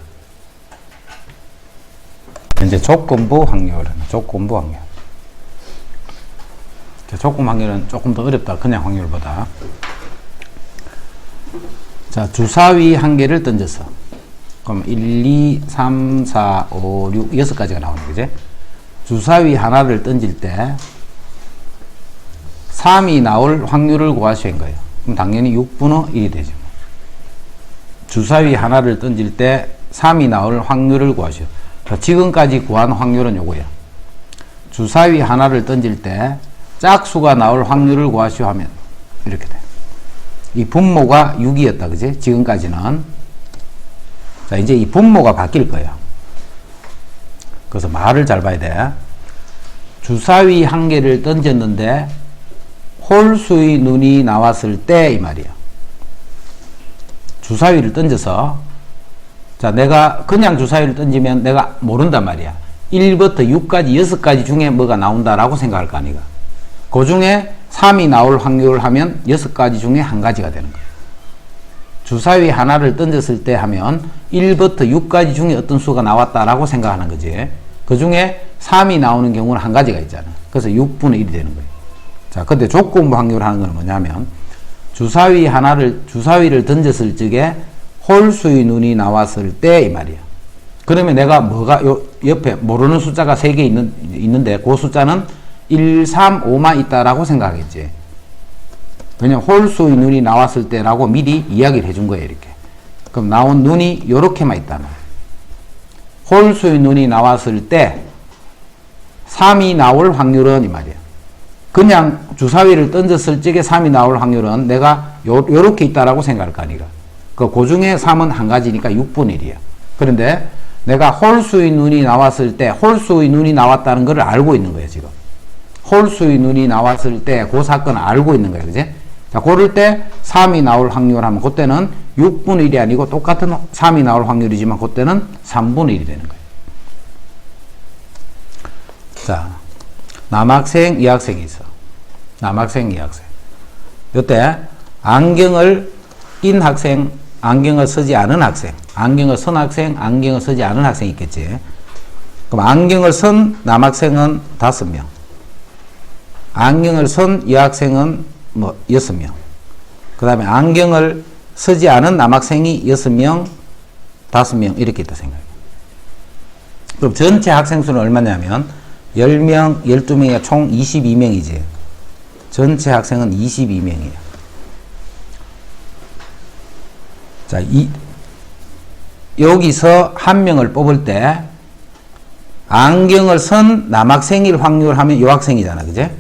이제 조건부 확률은 조건부 확률. 조건 확률은 조금 더 어렵다. 그냥 확률보다. 자, 주사위 한 개를 던져서 그럼 1, 2, 3, 4, 5, 6, 6가지가 나오는 거지. 주사위 하나를 던질 때 3이 나올 확률을 구하시는 거예요. 그럼 당연히 6분의 1이 되죠. 주사위 하나를 던질 때 3이 나올 확률을 구하시오. 지금까지 구한 확률은 요거야. 주사위 하나를 던질 때 짝수가 나올 확률을 구하시오 하면 이렇게 돼. 이 분모가 6이었다. 그지? 지금까지는. 자, 이제 이 분모가 바뀔 거야. 그래서 말을 잘 봐야 돼. 주사위 한 개를 던졌는데 홀수의 눈이 나왔을 때 이 말이야. 주사위를 던져서 자, 내가 그냥 주사위를 던지면 내가 모른단 말이야. 1부터 6까지 6가지 중에 뭐가 나온다라고 생각할 거 아니가. 그 중에 3이 나올 확률을 하면 6가지 중에 한 가지가 되는 거야. 주사위 하나를 던졌을 때 하면 1부터 6까지 중에 어떤 수가 나왔다라고 생각하는 거지. 그 중에 3이 나오는 경우는 한 가지가 있잖아. 그래서 6분의 1이 되는 거예요. 자, 근데 조건부 확률 하는 건 뭐냐면 주사위를 던졌을 적에 홀수의 눈이 나왔을 때 이 말이야. 그러면 내가 뭐가 요 옆에 모르는 숫자가 3개 있는데 그 숫자는 1, 3, 5만 있다라고 생각하겠지. 왜냐면 홀수의 눈이 나왔을 때라고 미리 이야기를 해준 거예요. 이렇게. 그럼 나온 눈이 요렇게만 있다는 거예요. 홀수의 눈이 나왔을 때 3이 나올 확률은 이 말이야. 그냥 주사위를 던졌을 적에 3이 나올 확률은 내가 요렇게 있다라고 생각할 거 아니가. 그 중에 3은 한 가지니까 6분의 1이야. 그런데 내가 홀수의 눈이 나왔을 때 홀수의 눈이 나왔다는 걸 알고 있는 거예요. 지금. 홀수의 눈이 나왔을 때 그 사건을 알고 있는 거예요. 그지? 자, 그럴 때 3이 나올 확률 하면 그때는 6분의 1이 아니고 똑같은 3이 나올 확률이지만 그때는 3분의 1이 되는 거예요. 자, 남학생, 여학생이 있어. 남학생, 여학생. 이때 안경을 낀 학생, 안경을 쓰지 않은 학생, 안경을 쓴 학생, 안경을 쓰지 않은 학생이 있겠지. 그럼 안경을 쓴 남학생은 5명. 안경을 쓴 여학생은 6명. 그 다음에 안경을 쓰지 않은 남학생이 6명, 5명 이렇게 있다 생각해요. 그럼 전체 학생 수는 얼마냐면 10명, 12명이야 총 22명이지. 전체 학생은 22명이에요. 자, 여기서 한 명을 뽑을 때 안경을 쓴 남학생일 확률 하면 요 학생이잖아. 그제?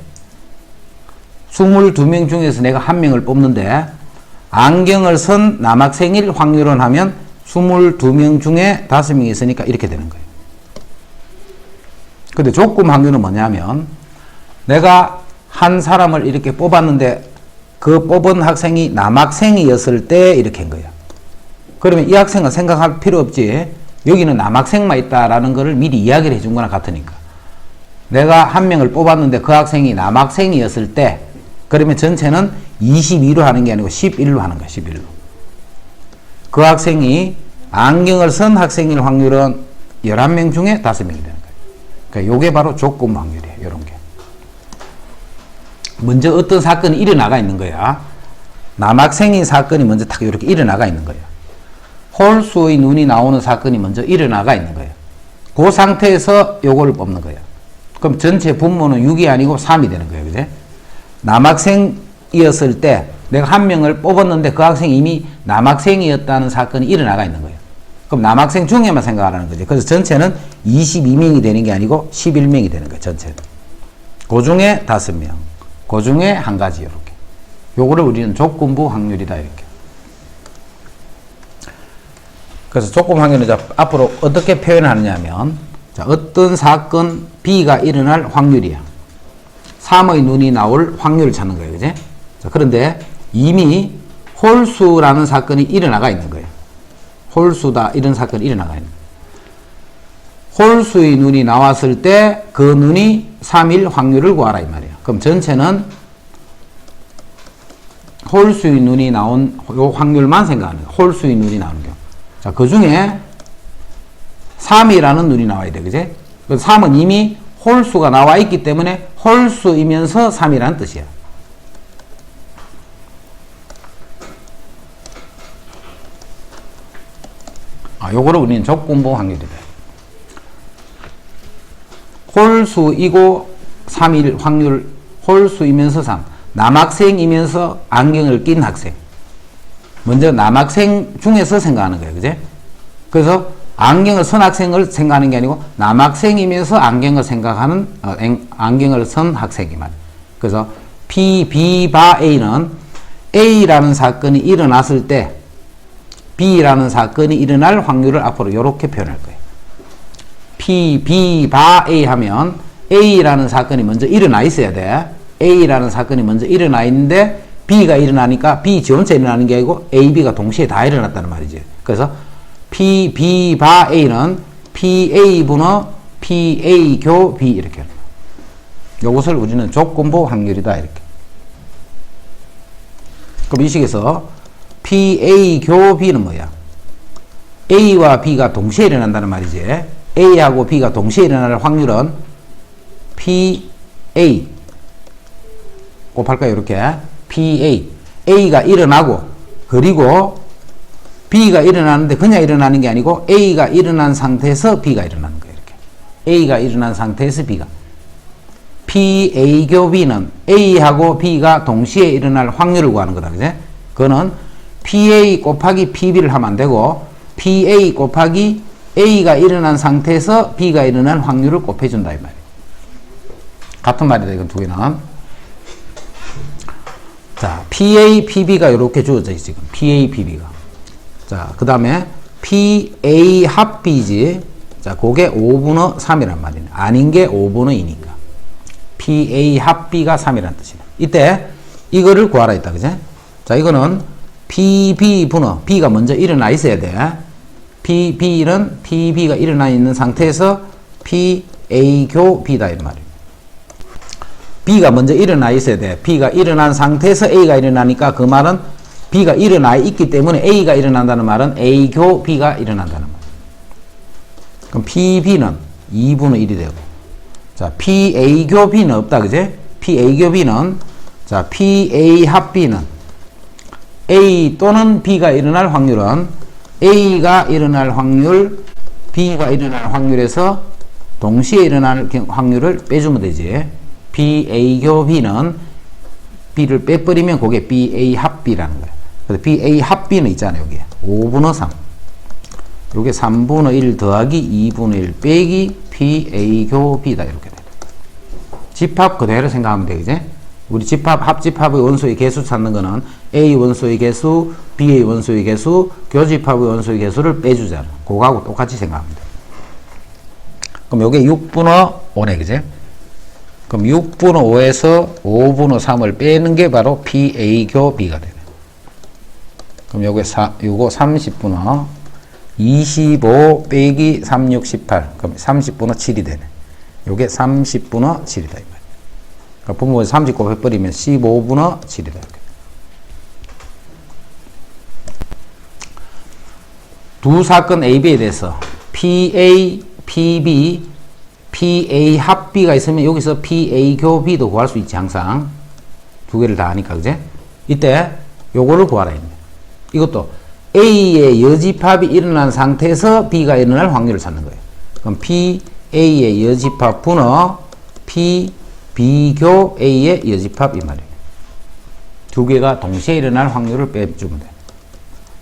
22명 중에서 내가 한 명을 뽑는데 안경을 쓴 남학생일 확률은 하면 22명 중에 5명이 있으니까 이렇게 되는 거예요. 근데 조건 확률은 뭐냐면 내가 한 사람을 이렇게 뽑았는데 그 뽑은 학생이 남학생이었을 때 이렇게 한 거야. 그러면 이 학생은 생각할 필요 없지. 여기는 남학생만 있다라는 것을 미리 이야기를 해준 거나 같으니까. 내가 한 명을 뽑았는데 그 학생이 남학생이었을 때 그러면 전체는 22로 하는 게 아니고 11로 하는 거야. 11로. 그 학생이 안경을 쓴 학생일 확률은 11명 중에 5명이 되는 거예요. 그러니까 요게 바로 조건 확률이에요. 요런 게. 먼저 어떤 사건이 일어나가 있는 거야. 남학생인 사건이 먼저 딱 이렇게 일어나가 있는 거야. 홀수의 눈이 나오는 사건이 먼저 일어나가 있는 거예요. 그 상태에서 요거를 뽑는 거예요. 그럼 전체 분모는 6이 아니고 3이 되는 거예요. 그제? 남학생이었을 때 내가 한 명을 뽑았는데 그 학생이 이미 남학생이었다는 사건이 일어나가 있는 거예요. 그럼 남학생 중에만 생각하라는 거죠. 그래서 전체는 22명이 되는 게 아니고 11명이 되는 거예요. 전체는. 그 중에 5명. 그 중에 한 가지 이렇게. 요거를 우리는 조건부 확률이다 이렇게. 그래서 조건 확률은 이제 앞으로 어떻게 표현하느냐 하면 자, 어떤 사건 B가 일어날 확률이야. 3의 눈이 나올 확률을 찾는 거예요. 그지? 자, 그런데 이미 홀수라는 사건이 일어나가 있는 거예요. 홀수다 이런 사건이 일어나가 있는 거예요. 홀수의 눈이 나왔을 때 그 눈이 3일 확률을 구하라 이 말이에요. 그럼 전체는 홀수의 눈이 나온 요 확률만 생각하는 거예요. 홀수의 눈이 나오는 경우. 자, 그 중에 3이라는 눈이 나와야 돼. 그지? 3은 이미 홀수가 나와 있기 때문에 홀수이면서 3이라는 뜻이야. 요거를 우리는 조건부 확률이다. 홀수이고 3일 확률, 홀수이면서 3. 남학생이면서 안경을 낀 학생. 먼저 남학생 중에서 생각하는 거예요. 그지? 그래서 안경을 쓴 학생을 생각하는 게 아니고 남학생이면서 안경을 생각하는, 안경을 쓴 학생이 말이에요. 그래서 P, B, 바 A는 A라는 사건이 일어났을 때 B라는 사건이 일어날 확률을 앞으로 이렇게 표현할 거예요. P, B, 바 A 하면 A라는 사건이 먼저 일어나 있어야 돼. A라는 사건이 먼저 일어나 있는데 B가 일어나니까 B 지 혼자 일어나는 게 아니고 A, B가 동시에 다 일어났다는 말이지. 그래서 P, B, 바 A는 P, A 분의 P, A 교 B 이렇게 하는 거예요. 이것을 우리는 조건부 확률이다 이렇게. 그럼 이 식에서 P, A 교 B는 뭐야? A와 B가 동시에 일어난다는 말이지. A하고 B가 동시에 일어날 확률은 P, A 곱할까요? 이렇게 P, A A가 일어나고 그리고 B가 일어나는데 그냥 일어나는 게 아니고 A가 일어난 상태에서 B가 일어나는 거예요. 이렇게 A가 일어난 상태에서 B가 P, A 교 B는 A하고 B가 동시에 일어날 확률을 구하는 거다. 그제? 그거는 PA 곱하기 PB를 하면 안 되고 PA 곱하기 A가 일어난 상태에서 B가 일어날 확률을 곱해준다 이 말이에요. 같은 말이다. 이건 두 개는. 자, PA, PB가 이렇게 주어져 있어. 지금 PA, PB가. 자, 그 다음에 PA 합 B지. 자, 그게 5분의 3이란 말이네. 아닌 게 5분의 2니까. PA 합 B가 3이란 뜻이네. 이때 이거를 구하라 했다. 그제? 자, 이거는 PB 분의 B가 먼저 일어나 있어야 돼. PB는 PB가 일어나 있는 상태에서 PA 교 B다 이 말이에요. B가 먼저 일어나 있어야 돼. B가 일어난 상태에서 A가 일어나니까 그 말은 B가 일어나 있기 때문에 A가 일어난다는 말은 A 교 B가 일어난다는 말. 그럼 PB는 2분의 1이 되고. 자, PA 교 B는 없다. 그제? PA 교 B는 자, PA 합 B는 A 또는 B가 일어날 확률은 A가 일어날 확률, B가 일어날 확률에서 동시에 일어날 확률을 빼주면 되지. BA 교 B는 B를 빼버리면 그게 BA 합 B라는 거야. 그래서 BA 합 B는 있잖아요. 여기 5분의 3. 요게 3분의 1 더하기 2분의 1 빼기 BA 교 B다. 이렇게 돼. 집합 그대로 생각하면 되겠지? 우리 집합, 합집합의 원소의 개수 찾는 거는 A 원소의 개수, BA 원소의 개수, 교집합의 원소의 개수를 빼주잖아. 그거하고 똑같이 생각하면 돼. 그럼 요게 6분의 5네. 그지? 그럼 6분의 5에서 5분의 3을 빼는 게 바로 PA 교 B가 되네. 그럼 요거 30분의 25 빼기 3, 6, 18. 그럼 30분의 7이 되네. 요게 30분의 7이다. 이 말이야. 그러니까 분모에 30 곱해버리면 15분의 7이다. 이렇게. 두 사건 AB에 대해서 PA, PB, PA 합 B가 있으면 여기서 PA 교 B도 구할 수 있지. 항상 두 개를 다 하니까. 그제? 이때 요거를 구하라 했네. 이것도 A의 여집합이 일어난 상태에서 B가 일어날 확률을 찾는 거예요. 그럼 PA의 여집합 분의 B교 A의 여집합 이 말이에요. 두 개가 동시에 일어날 확률을 빼주면 돼.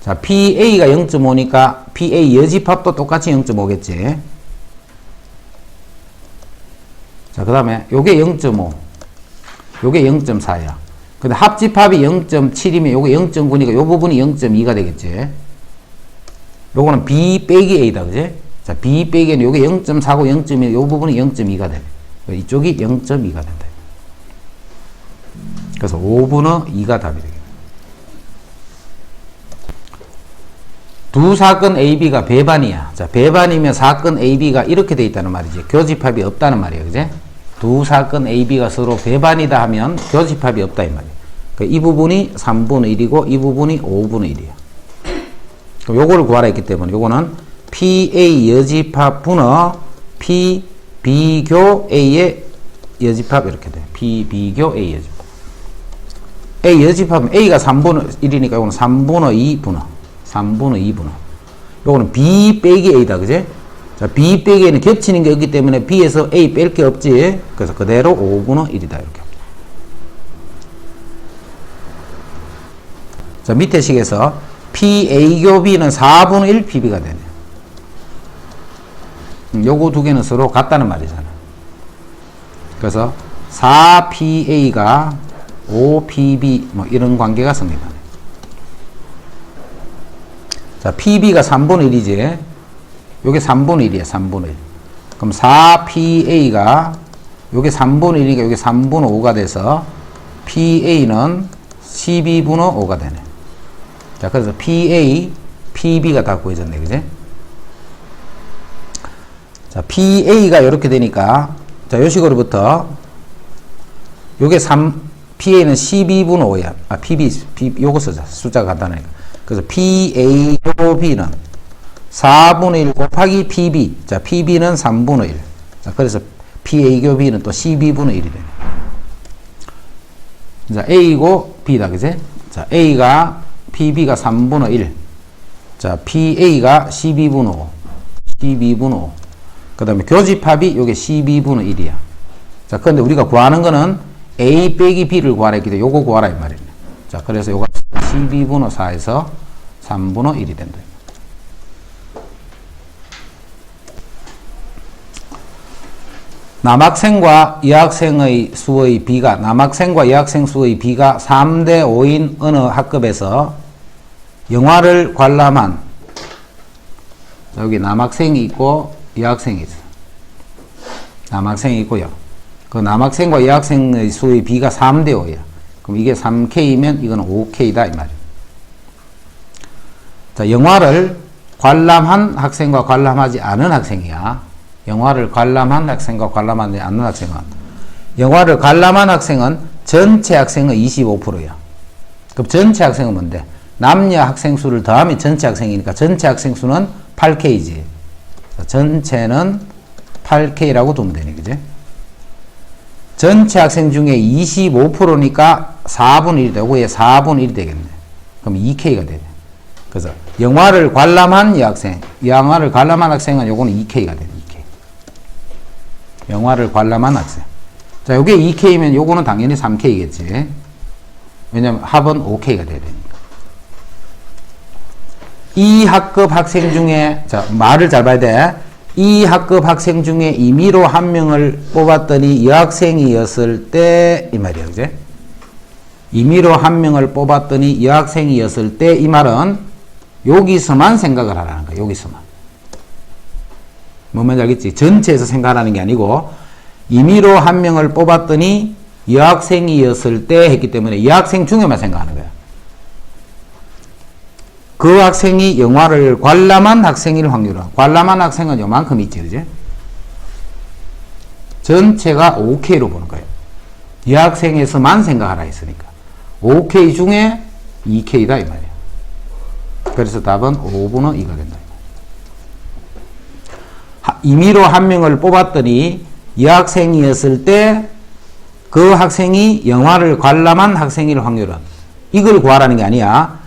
자, PA가 0.5니까 PA 여집합도 똑같이 0.5겠지. 자, 그 다음에 요게 0.5, 요게 0.4야. 근데 합집합이 0.7이면 요게 0.9니까 요 부분이 0.2가 되겠지. 요거는 B 빼기 A다. 그지? 자, B 빼기 A는 요게 0.4고 0.2, 요 부분이 0.2가 돼. 이쪽이 0.2가 된다. 그래서 5분의 2가 답이 되겠다. 두 사건 AB가 배반이야. 자, 배반이면 사건 AB가 이렇게 돼 있다는 말이지. 교집합이 없다는 말이야. 그제? 두 사건 AB가 서로 배반이다 하면 교집합이 없다 이 말이야. 그러니까 이 부분이 3분의 1이고 이 부분이 5분의 1이야. 그럼 요거를 구하라 했기 때문에 요거는 PA 여집합 분어 P 비교 A의 여집합 이렇게 돼. P 비교 A 여집합. A 여집합은 A가 3분의 1이니까 요거는 3분의 2 분어. 3분의 2 분어. 요거는 B 빼기 A다. 그제? 자, B 빼기 A는 겹치는 게 없기 때문에 B에서 A 뺄 게 없지. 그래서 그대로 5분의 1이다. 이렇게. 자, 밑에 식에서 PA 교 B는 4분의 1 PB가 되네. 요거 두 개는 서로 같다는 말이잖아. 그래서 4PA가 5PB 뭐 이런 관계가 성립하네. 자, PB가 3분의 1이지. 요게 3분의 1이야. 3분의 1. 그럼 4PA가 요게 3분의 1이니까 요게 3분의 5가 돼서 PA는 12분의 5가 되네. 자, 그래서 PA, PB가 다 구해졌네. 그지? 자, PA가 이렇게 되니까, 자, 요 식으로부터, 요게 PA는 12분의 5야. 아, 요거 쓰자. 숫자가 간단하니까. 그래서 PA 교 B는 4분의 1 곱하기 PB. 자, PB는 3분의 1. 자, 그래서 PA 교 B는 또 12분의 1이 되네. 자, A고 B다. 그지? 자, A가 PB가 3분의 1. 자, PA가 12분의 5. 12분의 5. 그 다음에 교집합이 요게 12분의 1이야. 자, 그런데 우리가 구하는 거는 A 빼기 B를 구하라 했기 때문에 요거 구하라 이 말이네. 자, 그래서 요거 12분의 4에서 3분의 1이 된다. 남학생과 여학생의 수의 비가, 남학생과 여학생 수의 비가 3대 5인 어느 학급에서 영화를 관람한, 여기 남학생이 있고 여학생이 있어. 남학생이 있고요. 그 남학생과 여학생의 수의 비가 3대 5야. 그럼 이게 3K면 이거는 5K다 이 말이야. 자, 영화를 관람한 학생과 관람하지 않은 학생이야. 영화를 관람한 학생과 관람하지 않는 학생은, 영화를 관람한 학생은 전체 학생의 25%야. 그럼 전체 학생은 뭔데? 남녀 학생 수를 더하면 전체 학생이니까 전체 학생 수는 8K지. 전체는 8K라고 두면 되니, 그지? 전체 학생 중에 25%니까 4분의 1이 되고, 얘 4분의 1이 되겠네. 그럼 2K가 되네. 그래서, 영화를 관람한 여학생, 영화를 관람한 학생은 요거는 2K가 되네, 2K. 영화를 관람한 학생. 자, 요게 2K면 요거는 당연히 3K겠지. 왜냐면 합은 5K가 돼야 되니까. 이 학급 학생 중에, 자, 말을 잘 봐야 돼. 이 학급 학생 중에 임의로 한 명을 뽑았더니 여학생이었을 때, 이 말이야, 그지? 임의로 한 명을 뽑았더니 여학생이었을 때, 이 말은 여기서만 생각을 하라는 거야, 여기서만. 뭔 말인지 알겠지? 전체에서 생각하라는 게 아니고, 임의로 한 명을 뽑았더니 여학생이었을 때 했기 때문에 여학생 중에만 생각하는 거야. 그 학생이 영화를 관람한 학생일 확률은, 관람한 학생은 요만큼 있지, 그지? 전체가 5K로 보는 거예요. 여학생에서만 생각하라 했으니까. 5K 중에 2K다, 이 말이야. 그래서 답은 5분의 2가 된다. 임의로 한 명을 뽑았더니 여학생이었을 때 그 학생이 영화를 관람한 학생일 확률은, 이걸 구하라는 게 아니야.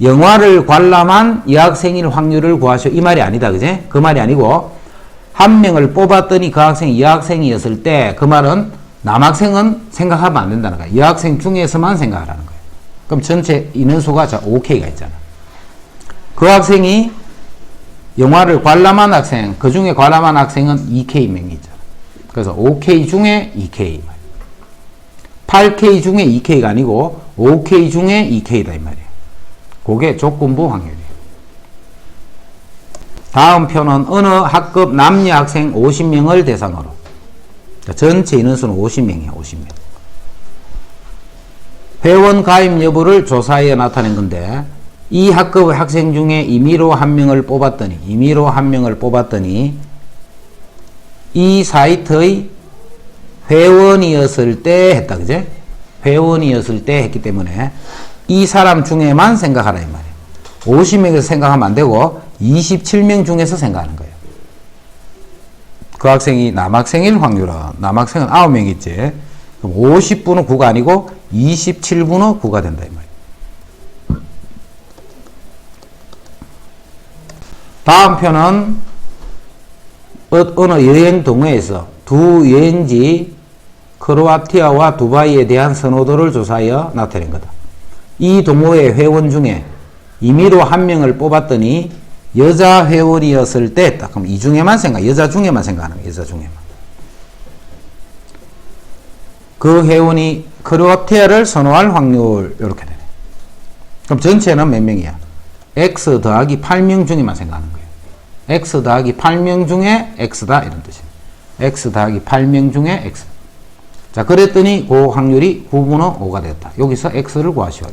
영화를 관람한 여학생일 확률을 구하시오. 이 말이 아니다. 그지? 그 말이 아니고, 한 명을 뽑았더니 그 학생이 여학생이었을 때, 그 말은 남학생은 생각하면 안 된다는 거야. 여학생 중에서만 생각하라는 거야. 그럼 전체 인원수가 5K가 있잖아. 그 학생이 영화를 관람한 학생, 그 중에 관람한 학생은 2K명이 있잖아. 그래서 5K 중에 2K. 8K 중에 2K가 아니고 5K 중에 2K다 이 말이야. 그게 조건부 확률이에요. 다음 표는 어느 학급 남녀 학생 50명을 대상으로. 전체 인원수는 50명이야. 50명. 회원 가입 여부를 조사해 나타낸 건데, 이 학급의 학생 중에 임의로 한 명을 뽑았더니 이 사이트의 회원이었을 때 했다. 그제? 회원이었을 때 했기 때문에 이 사람 중에만 생각하라 이 말이에요. 50명에서 생각하면 안 되고 27명 중에서 생각하는 거예요. 그 학생이 남학생일 확률은 남학생은 9명 있지. 그럼 50분의 9가 아니고 27분의 9가 된다 이 말이에요. 다음 편은 어느 여행 동호회에서 두 여행지 크로아티아와 두바이에 대한 선호도를 조사하여 나타낸 거다. 이 동호회 회원 중에 임의로 한 명을 뽑았더니 여자 회원이었을 때 딱 그럼 이 중에만 여자 중에만 생각하는 거예요. 여자 중에만. 그 회원이 크로아티아를 선호할 확률 이렇게 되네. 그럼 전체는 몇 명이야? X 더하기 8명 중에만 생각하는 거예요. X 더하기 8명 중에 X다 이런 뜻이에요. X 더하기 8명 중에 X. 자, 그랬더니 그 확률이 9분의 5가 됐다. 여기서 X를 구하시오.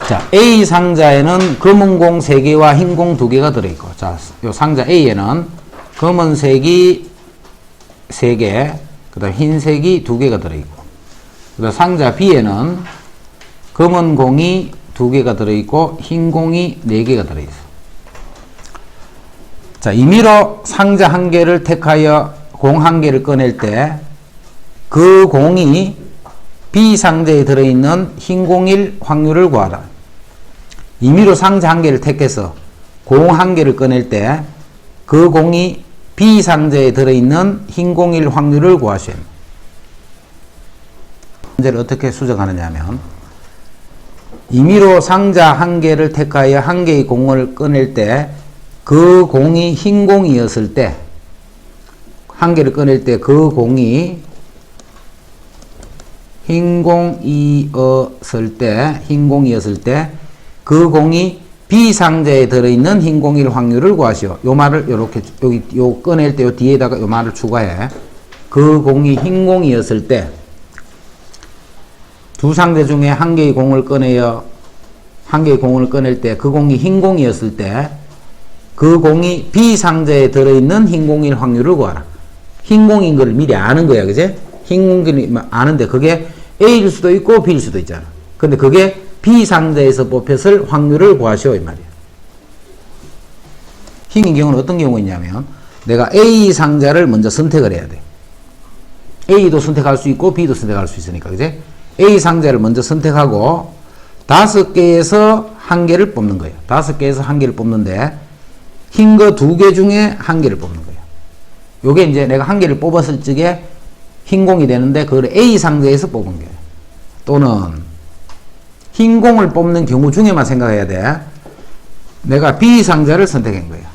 자, A 상자에는 검은 공 3개와 흰 공 2개가 들어있고, 자, 요 상자 A에는 검은색이 3개, 그 다음 흰색이 2개가 들어있고, 그 다음 상자 B에는 검은 공이 2개가 들어있고, 흰 공이 4개가 들어있어. 자, 임의로 상자 1개를 택하여 공 1개를 꺼낼 때, 그 공이 B 상자에 들어있는 흰 공일 확률을 구하라. 임의로 상자 1개를 택해서 공 1개를 꺼낼 때 그 공이 B 상자에 들어있는 흰 공일 확률을 구하시오. 문제를 어떻게 수정하느냐 하면 임의로 상자 1개를 택하여 1개의 공을 꺼낼 때 그 공이 흰 공이었을 때 1개를 꺼낼 때 그 공이 흰 공이었을 때 그 공이 B 상자에 들어있는 흰 공일 확률을 구하시오. 요 말을 요렇게 여기 요 꺼낼 때 요 뒤에다가 요 말을 추가해. 그 공이 흰 공이었을 때 두 상자 중에 1개의 공을 꺼내어 1개의 공을 꺼낼 때 그 공이 흰 공이었을 때 그 공이 B 상자에 들어있는 흰 공일 확률을 구하라. 흰 공인 걸 미리 아는 거야. 그제? 흰 공을 아는데 그게 A일 수도 있고 B일 수도 있잖아. 근데 그게 B 상자에서 뽑혔을 확률을 구하시오 이 말이야. 흰인 경우는 어떤 경우가 있냐면 내가 A 상자를 먼저 선택을 해야 돼. A도 선택할 수 있고 B도 선택할 수 있으니까. 그제? A 상자를 먼저 선택하고 5개에서 1개를 뽑는 거예요. 5개에서 1개를 뽑는데 흰 거 2개 중에 1개를 뽑는 거예요. 요게 이제 내가 1개를 뽑았을 적에 흰 공이 되는데 그걸 A 상자에서 뽑은 거예요. 또는 흰 공을 뽑는 경우 중에만 생각해야 돼. 내가 B 상자를 선택한 거예요.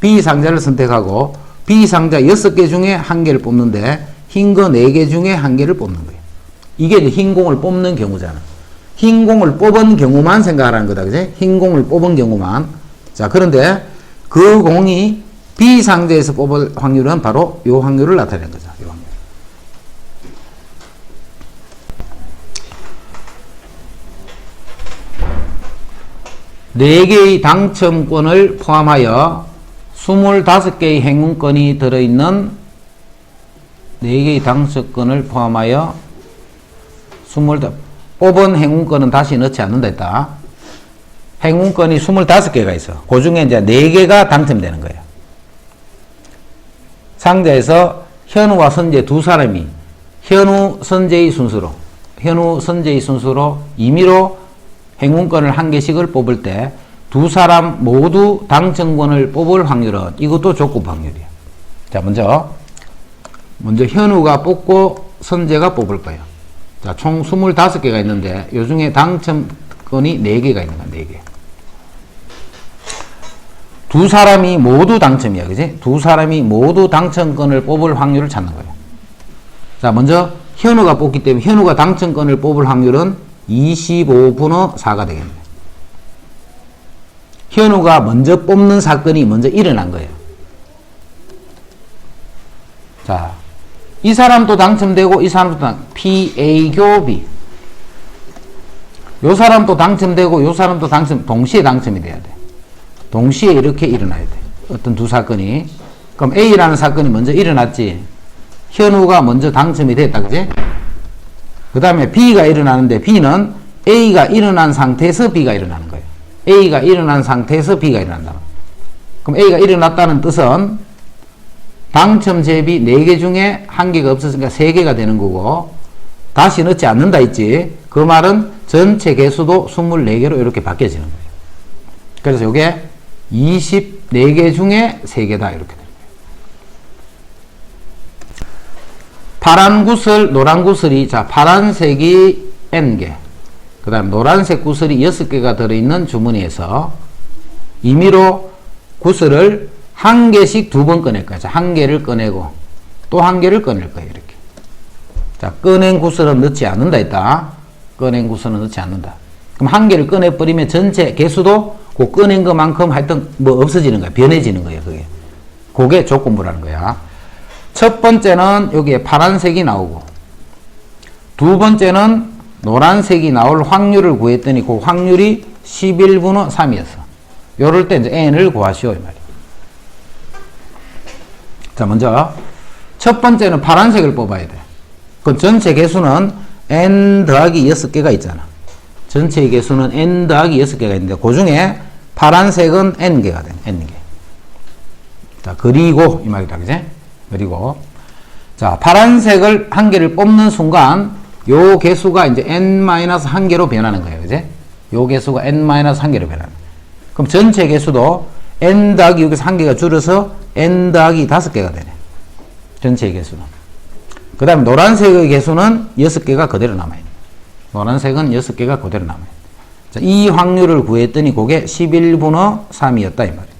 B 상자를 선택하고 B 상자 6개 중에 1개를 뽑는데 흰 거 4개 중에 1개를 뽑는 거예요. 이게 이제 흰 공을 뽑는 경우잖아. 흰 공을 뽑은 경우만 생각하라는 거다. 그지? 흰 공을 뽑은 경우만. 자, 그런데 그 공이 B 상자에서 뽑을 확률은 바로 요 확률을 나타내는 거죠. 요 확률. 네 개의 당첨권을 포함하여 25개의 행운권이 들어있는 4개의 당첨권을 포함하여 뽑은 행운권은 다시 넣지 않는다 했다. 행운권이 25개가 있어. 그 중에 이제 4개가 당첨되는 거예요. 상자에서 현우와 선재 두 사람이 현우, 선재의 순서로 임의로 행운권을 1개씩을 뽑을 때 두 사람 모두 당첨권을 뽑을 확률은 이것도 조건 확률이에요. 자, 먼저 현우가 뽑고 선재가 뽑을 거예요. 자, 총 25개가 있는데 요 중에 당첨권이 4개가 있는 거야. 4개. 두 사람이 모두 당첨이야. 그지? 두 사람이 모두 당첨권을 뽑을 확률을 찾는 거예요. 자, 먼저 현우가 뽑기 때문에 현우가 당첨권을 뽑을 확률은 25분의 4가 되겠네. 현우가 먼저 뽑는 사건이 먼저 일어난 거예요. 자, 이 사람도 당첨되고 이 사람도 PA 교 B. 요 사람도 당첨되고 요 사람도 동시에 당첨이 돼야 돼. 동시에 이렇게 일어나야 돼. 어떤 두 사건이. 그럼 A라는 사건이 먼저 일어났지. 현우가 먼저 당첨이 됐다. 그지? 그 다음에 B가 일어나는데 B는 A가 일어난 상태에서 B가 일어나는 거예요. A가 일어난 상태에서 B가 일어난다. 그럼 A가 일어났다는 뜻은 당첨 제비 4개 중에 1개가 없었으니까 3개가 되는 거고, 다시 넣지 않는다 있지. 그 말은 전체 개수도 24개로 이렇게 바뀌어지는 거예요. 그래서 이게 24개 중에 3개다 이렇게 됩니다. 파란 구슬, 노란 구슬이, 자, 파란색이 N개, 그 다음 노란색 구슬이 6개가 들어있는 주머니에서 임의로 구슬을 1개씩 2번 꺼낼 거야. 자, 1개를 꺼내고 또 1개를 꺼낼 거예요. 이렇게. 자, 꺼낸 구슬은 넣지 않는다 했다. 꺼낸 구슬은 넣지 않는다. 그럼 1개를 꺼내버리면 전체 개수도 그 꺼낸 것만큼 하여튼 뭐 없어지는 거야. 변해지는 거예요. 그게 조건부라는 거야. 첫 번째는 여기에 파란색이 나오고, 두 번째는 노란색이 나올 확률을 구했더니 그 확률이 11분의 3이었어. 요럴 때 이제 n을 구하시오 이 말이야. 자, 먼저 첫 번째는 파란색을 뽑아야 돼. 그 전체 개수는 n 더하기 6개가 있잖아. 전체 개수는 n 더하기 6개가 있는데 그 중에 파란색은 n개가 돼. n개. 자, 그리고 이 말이다. 그지? 그리고 자, 파란색을 1개를 뽑는 순간 요 개수가 이제 n-1개로 변하는 거예요. 그지? 요 개수가 n-1개로 변하는 거예요. 그럼 전체 개수도 n 더하기 여기서 1개가 줄어서 n 더하기 5개가 되네. 전체 개수는. 그 다음에 노란색의 개수는 6개가 그대로 남아있네. 노란색은 6개가 그대로 남아있네. 자, 이 확률을 구했더니 그게 11분의 3이었다 이 말이에요.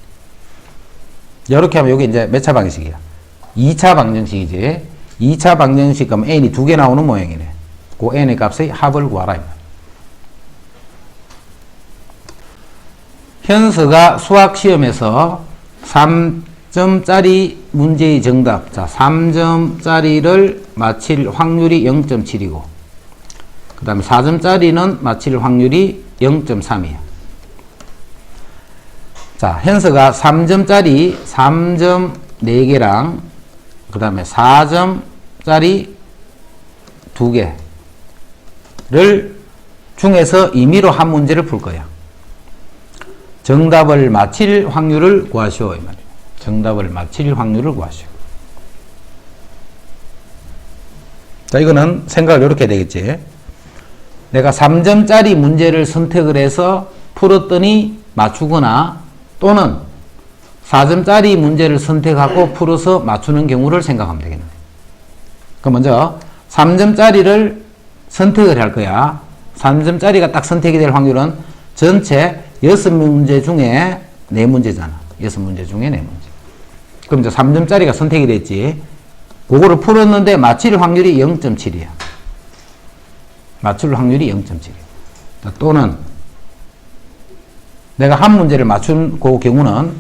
이렇게 하면 여기 이제 몇 차 방정식이야? 2차 방정식이지. 2차 방정식 그럼 n이 2개 나오는 모양이네. 그 n의 값의 합을 구하라 이 말이에요. 현서가 수학시험에서 3점짜리 문제의 정답, 자, 3점짜리를 맞힐 확률이 0.7이고, 그 다음에 4점짜리는 맞힐 확률이 0.3이에요. 자, 현서가 3점짜리 3점 4개랑, 그 다음에 4점짜리 2개를 중에서 임의로 한 문제를 풀 거야. 정답을 맞힐 확률을 구하시오 이 말이에요. 정답을 맞힐 확률을 구하시오. 자, 이거는 생각을 이렇게 되겠지. 내가 3점짜리 문제를 선택을 해서 풀었더니 맞추거나, 또는 4점짜리 문제를 선택하고 풀어서 맞추는 경우를 생각하면 되겠네. 그럼 먼저 3점짜리를 선택을 할 거야. 3점짜리가 딱 선택이 될 확률은 전체 6문제 중에 4문제잖아. 6문제 중에 4문제. 그럼 이제 3점짜리가 선택이 됐지. 그거를 풀었는데 맞힐 확률이 0.7이야. 맞출 확률이 0.7이야. 또는 내가 한 문제를 맞춘 그 경우는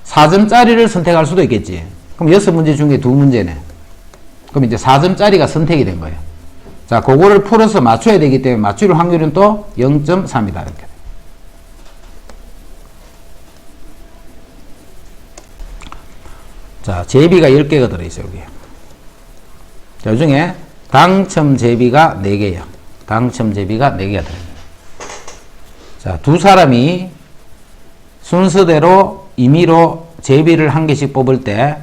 4점짜리를 선택할 수도 있겠지. 그럼 6문제 중에 2문제네. 그럼 이제 4점짜리가 선택이 된 거예요. 자, 그거를 풀어서 맞춰야 되기 때문에 맞출 확률은 또 0.3이다. 이렇게. 자, 제비가 10개가 들어있어요, 여기. 자, 이 중에 당첨 제비가 4개예요. 당첨 제비가 4개가 들어있어요. 자, 두 사람이 순서대로 임의로 제비를 1개씩 뽑을 때,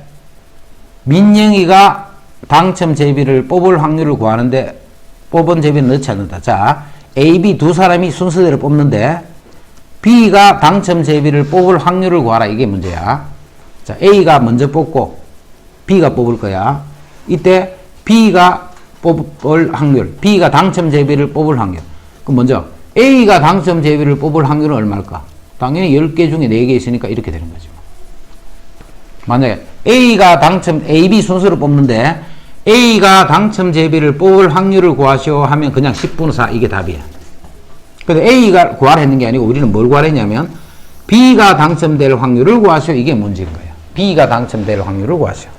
민영이가 당첨 제비를 뽑을 확률을 구하는데, 뽑은 제비는 넣지 않는다. 자, A, B 두 사람이 순서대로 뽑는데, B가 당첨 제비를 뽑을 확률을 구하라. 이게 문제야. 자, A가 먼저 뽑고 B가 뽑을 거야. 이때 B가 뽑을 확률, B가 당첨 제비를 뽑을 확률. 그럼 먼저 A가 당첨 제비를 뽑을 확률은 얼마일까? 당연히 10개 중에 4개 있으니까 이렇게 되는 거죠. 만약에 A가 당첨, A, B 순서로 뽑는데 A가 당첨 제비를 뽑을 확률을 구하시오 하면 그냥 10분의 4 이게 답이야. 근데 A가 구하라 했는 게 아니고 우리는 뭘 구하라 했냐면 B가 당첨될 확률을 구하시오. 이게 문제인 거예요. B가 당첨될 확률을 구하시오.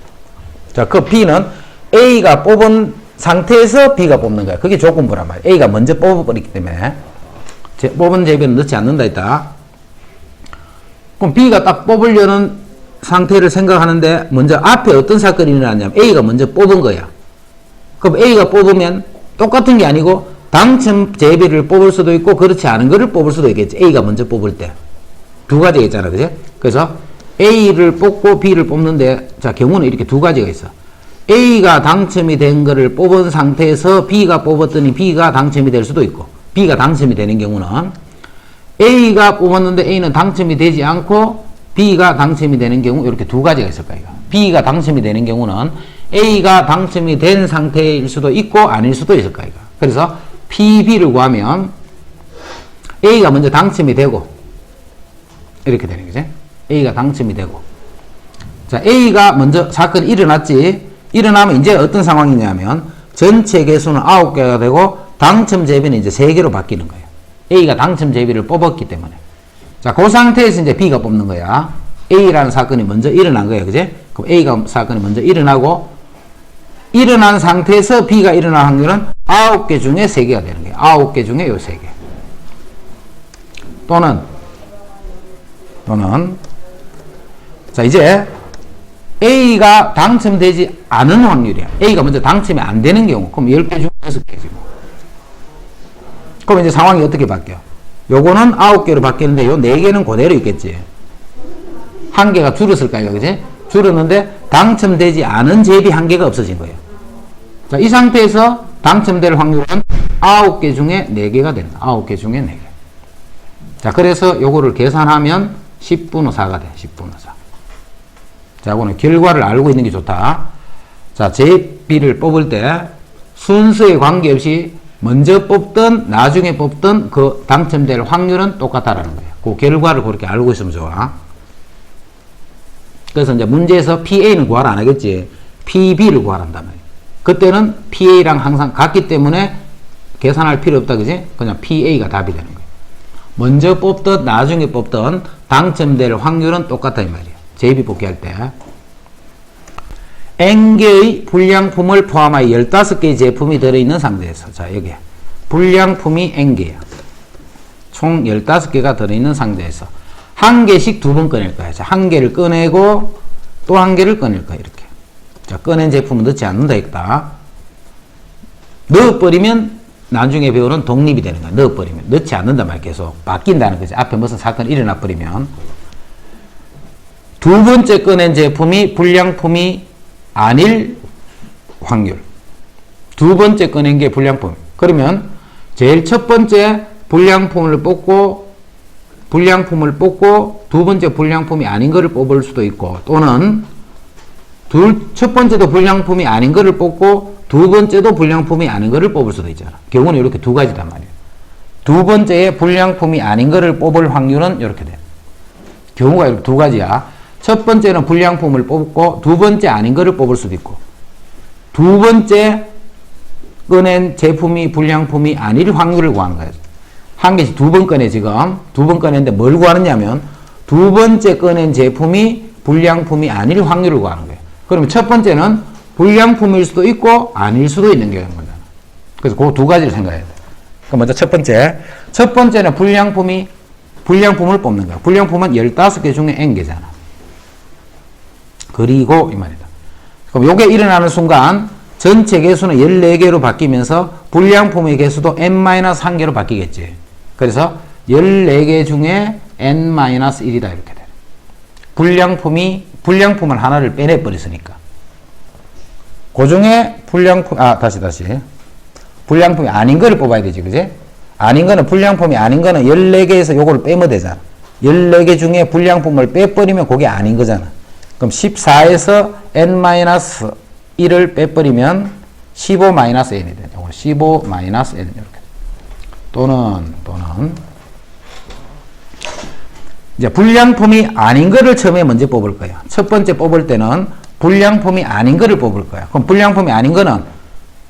자, 그 B는 A가 뽑은 상태에서 B가 뽑는 거야. 그게 조건부란 말이야. A가 먼저 뽑아버리기 때문에. 뽑은 제비는 넣지 않는다 했다. 그럼 B가 딱 뽑으려는 상태를 생각하는데 먼저 앞에 어떤 사건이 일어났냐면 A가 먼저 뽑은 거야. 그럼 A가 뽑으면 똑같은 게 아니고 당첨 제비를 뽑을 수도 있고 그렇지 않은 거를 뽑을 수도 있겠지. A가 먼저 뽑을 때. 두 가지가 있잖아. 그지? 그래서 A를 뽑고 B를 뽑는데 자, 경우는 이렇게 두 가지가 있어. A가 당첨이 된 거를 뽑은 상태에서 B가 뽑았더니 B가 당첨이 될 수도 있고 B가 당첨이 되는 경우는 A가 뽑았는데 A는 당첨이 되지 않고 B가 당첨이 되는 경우 이렇게 두 가지가 있을 거예요. B가 당첨이 되는 경우는 A가 당첨이 된 상태일 수도 있고 아닐 수도 있을 거예요. 그래서 PB를 구하면 A가 먼저 당첨이 되고 이렇게 되는 거죠. A가 당첨이 되고 자 A가 먼저 사건이 일어났지. 일어나면 이제 어떤 상황이냐면 전체 개수는 9개가 되고 당첨 제비는 이제 3개로 바뀌는 거예요. A가 당첨 제비를 뽑았기 때문에. 자, 그 상태에서 이제 B가 뽑는 거야. A라는 사건이 먼저 일어난 거예요. 그지? 그럼 A가 사건이 먼저 일어나고 일어난 상태에서 B가 일어날 확률은 9개 중에 3개가 되는 거예요. 9개 중에 요 3개. 또는 자, 이제 A가 당첨되지 않은 확률이야. A가 먼저 당첨이 안 되는 경우. 그럼 10개 중에 6개지 뭐. 그럼 이제 상황이 어떻게 바뀌어? 요거는 9개로 바뀌는데 요 4개는 그대로 있겠지. 1개가 줄었을까요? 그지? 줄었는데 당첨되지 않은 제비 1개가 없어진 거예요. 자, 이 상태에서 당첨될 확률은 9개 중에 4개가 된다. 9개 중에 4개. 자, 그래서 요거를 계산하면 10분의 4가 돼. 10분의 4. 자, 이거는 결과를 알고 있는 게 좋다. 자, 제비를 뽑을 때 순서에 관계없이 먼저 뽑든 나중에 뽑든 그 당첨될 확률은 똑같다라는 거예요. 그 결과를 그렇게 알고 있으면 좋아. 그래서 이제 문제에서 PA는 구하라 안 하겠지. PB를 구하란단 말이에요. 그때는 PA랑 항상 같기 때문에 계산할 필요 없다. 그지? 그냥 PA가 답이 되는 거예요. 먼저 뽑든 나중에 뽑든 당첨될 확률은 똑같다 이 말이에요. 제비 뽑기 할 때. N개의 불량품을 포함하여 15개의 제품이 들어있는 상자에서 자, 여기 불량품이 N개야. 총 15개가 들어있는 상자에서 한 개씩 2번 꺼낼 거야. 자, 한 개를 꺼내고 또 한 개를 꺼낼 거야. 이렇게. 자, 꺼낸 제품은 넣지 않는다 했다. 넣어버리면 나중에 배우는 독립이 되는 거야. 넣어버리면. 넣지 않는단 말이야. 계속 바뀐다는 거지. 앞에 무슨 사건이 일어나버리면. 두 번째 꺼낸 제품이 불량품이 아닐 확률. 두 번째 꺼낸 게 불량품. 그러면 제일 첫 번째 불량품을 뽑고 두 번째 불량품이 아닌 거를 뽑을 수도 있고 또는 첫 번째도 불량품이 아닌 거를 뽑고 두 번째도 불량품이 아닌 거를 뽑을 수도 있잖아. 경우는 이렇게 두 가지단 말이에요. 두 번째에 불량품이 아닌 거를 뽑을 확률은 이렇게 돼. 경우가 이렇게 두 가지야. 첫 번째는 불량품을 뽑고 두 번째 아닌 거를 뽑을 수도 있고 두 번째 꺼낸 제품이 불량품이 아닐 확률을 구하는 거예요. 한 개씩 2번 꺼내 지금. 2번 꺼냈는데 뭘 구하느냐면 두 번째 꺼낸 제품이 불량품이 아닐 확률을 구하는 거예요. 그러면 첫 번째는 불량품일 수도 있고 아닐 수도 있는 경우인 거잖아. 그래서 그 두 가지를 생각해야 돼. 그럼 먼저 첫 번째는 불량품을 뽑는 거야. 불량품은 15개 중에 N개잖아. 그리고 이 말이다. 그럼 요게 일어나는 순간 전체 개수는 14개로 바뀌면서 불량품의 개수도 n-1개로 바뀌겠지. 그래서 14개 중에 n-1이다 이렇게 돼. 불량품을 하나를 빼내버렸으니까. 그 중에 불량품이 아닌 거를 뽑아야 되지. 그지? 아닌 거는 불량품이 아닌 거는 14개에서 요거를 빼면 되잖아. 14개 중에 불량품을 빼버리면 그게 아닌 거잖아. 그럼 14에서 n-1을 빼버리면 15-n이 되네. 15-n 이렇게. 또는 이제 불량품이 아닌 거를 처음에 먼저 뽑을 거예요. 첫 번째 뽑을 때는 불량품이 아닌 거를 뽑을 거야. 그럼 불량품이 아닌 거는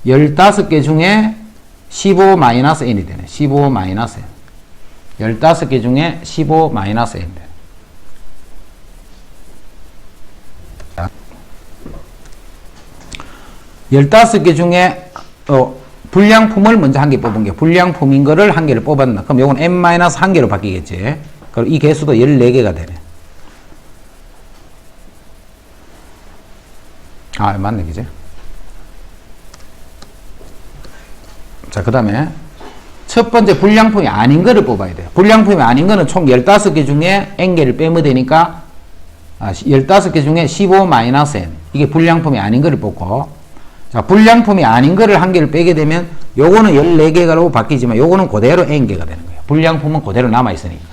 15개 중에 15-n이 되네. 15-n. 15개 중에 15-n이 되네. 15개 중에 불량품을 먼저 한 개 뽑은 게 불량품인 거를 한 개를 뽑았나. 그럼 요건 n-1개로 바뀌겠지. 그럼 이 개수도 14개가 되네. 아, 맞네, 그지? 자, 그 다음에 첫 번째 불량품이 아닌 거를 뽑아야 돼요. 불량품이 아닌 거는 총 15개 중에 n개를 빼면 되니까 15개 중에 15-n. 이게 불량품이 아닌 거를 뽑고, 자, 불량품이 아닌 거를 한 개를 빼게 되면 요거는 14개가로 바뀌지만 요거는 그대로 n개가 되는 거예요. 불량품은 그대로 남아있으니까.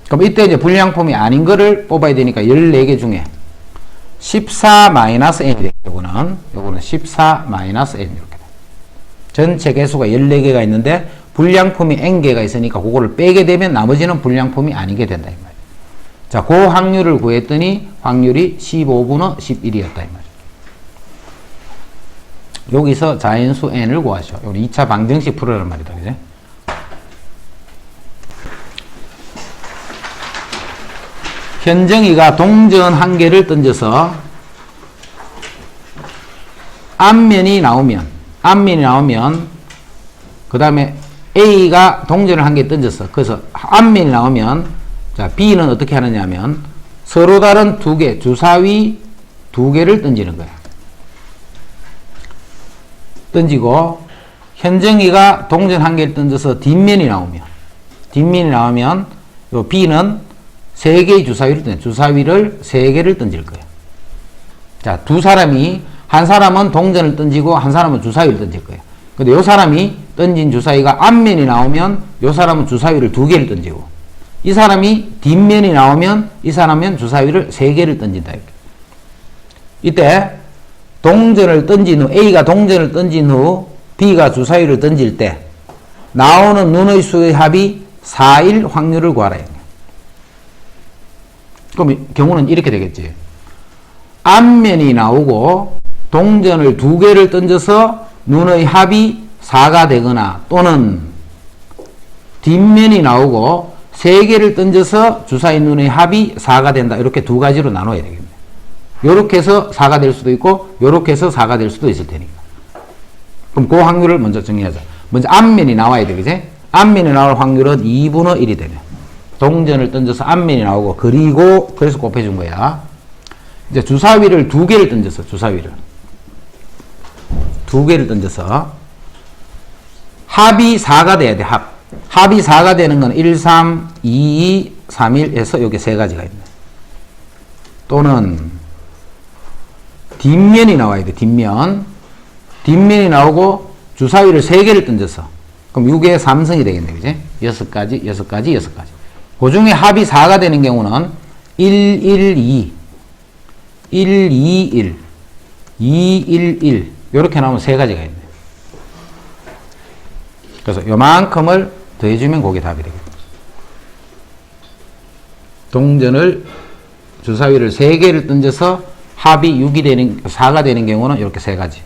그럼 이때 이제 불량품이 아닌 거를 뽑아야 되니까 14개 중에 14-n이 돼요. 요거는 14-n 이렇게 돼요. 전체 개수가 14개가 있는데 불량품이 n개가 있으니까 그거를 빼게 되면 나머지는 불량품이 아니게 된다 이 말이에요. 자, 그 확률을 구했더니 확률이 15분의 11이었다 이 말이에요. 여기서 자연수 n을 구하죠. 우리 2차 방정식 풀으란 말이다. 그죠? 현정이가 동전 한 개를 던져서 앞면이 나오면 그 다음에 A가 동전을 한 개 던졌어. 그래서 앞면이 나오면 자, B는 어떻게 하느냐 하면 서로 다른 두 개, 주사위 두 개를 던지는 거야. 던지고 현정이가 동전 한 개를 던져서 뒷면이 나오면 요 B는 세 개의 주사위를 세 개를 던질 거예요. 자, 두 사람이 한 사람은 동전을 던지고 한 사람은 주사위를 던질 거예요. 근데 요 사람이 던진 주사위가 앞면이 나오면 요 사람은 주사위를 두 개를 던지고 이 사람이 뒷면이 나오면 이 사람은 주사위를 세 개를 던진다. 이렇게. 이때 동전을 던진 후 A가 동전을 던진 후 B가 주사위를 던질 때 나오는 눈의 수의 합이 4일 확률을 구하라. 그럼 경우는 이렇게 되겠지. 앞면이 나오고 동전을 두 개를 던져서 눈의 합이 4가 되거나 또는 뒷면이 나오고 세 개를 던져서 주사위 눈의 합이 4가 된다. 이렇게 두 가지로 나눠야 되겠네. 요렇게 해서 4가 될 수도 있고 요렇게 해서 4가 될 수도 있을 테니까. 그럼 그 확률을 먼저 정리하자. 먼저 앞면이 나와야 돼. 그지? 앞면이 나올 확률은 2분의 1이 되네. 동전을 던져서 앞면이 나오고 그리고 그래서 곱해준 거야. 이제 주사위를 두 개를 던졌어. 주사위를 두 개를 던져서 합이 4가 돼야 돼. 합이 4가 되는 건 1, 3, 2, 3, 1 해서 여기 세 가지가 있네. 또는 뒷면이 나와야 돼. 뒷면이 나오고 주사위를 세 개를 던졌어. 그럼 6의 3승이 되겠네. 그지? 6가지. 그 중에 합이 4가 되는 경우는 1, 1, 2, 1, 2, 1, 2, 1, 1 이렇게 나오면 세 가지가 있네. 그래서 요만큼을 더해주면 그게 답이 되겠다. 동전을 주사위를 세 개를 던져서 합이 6이 되는 4가 되는 경우는 이렇게 세 가지.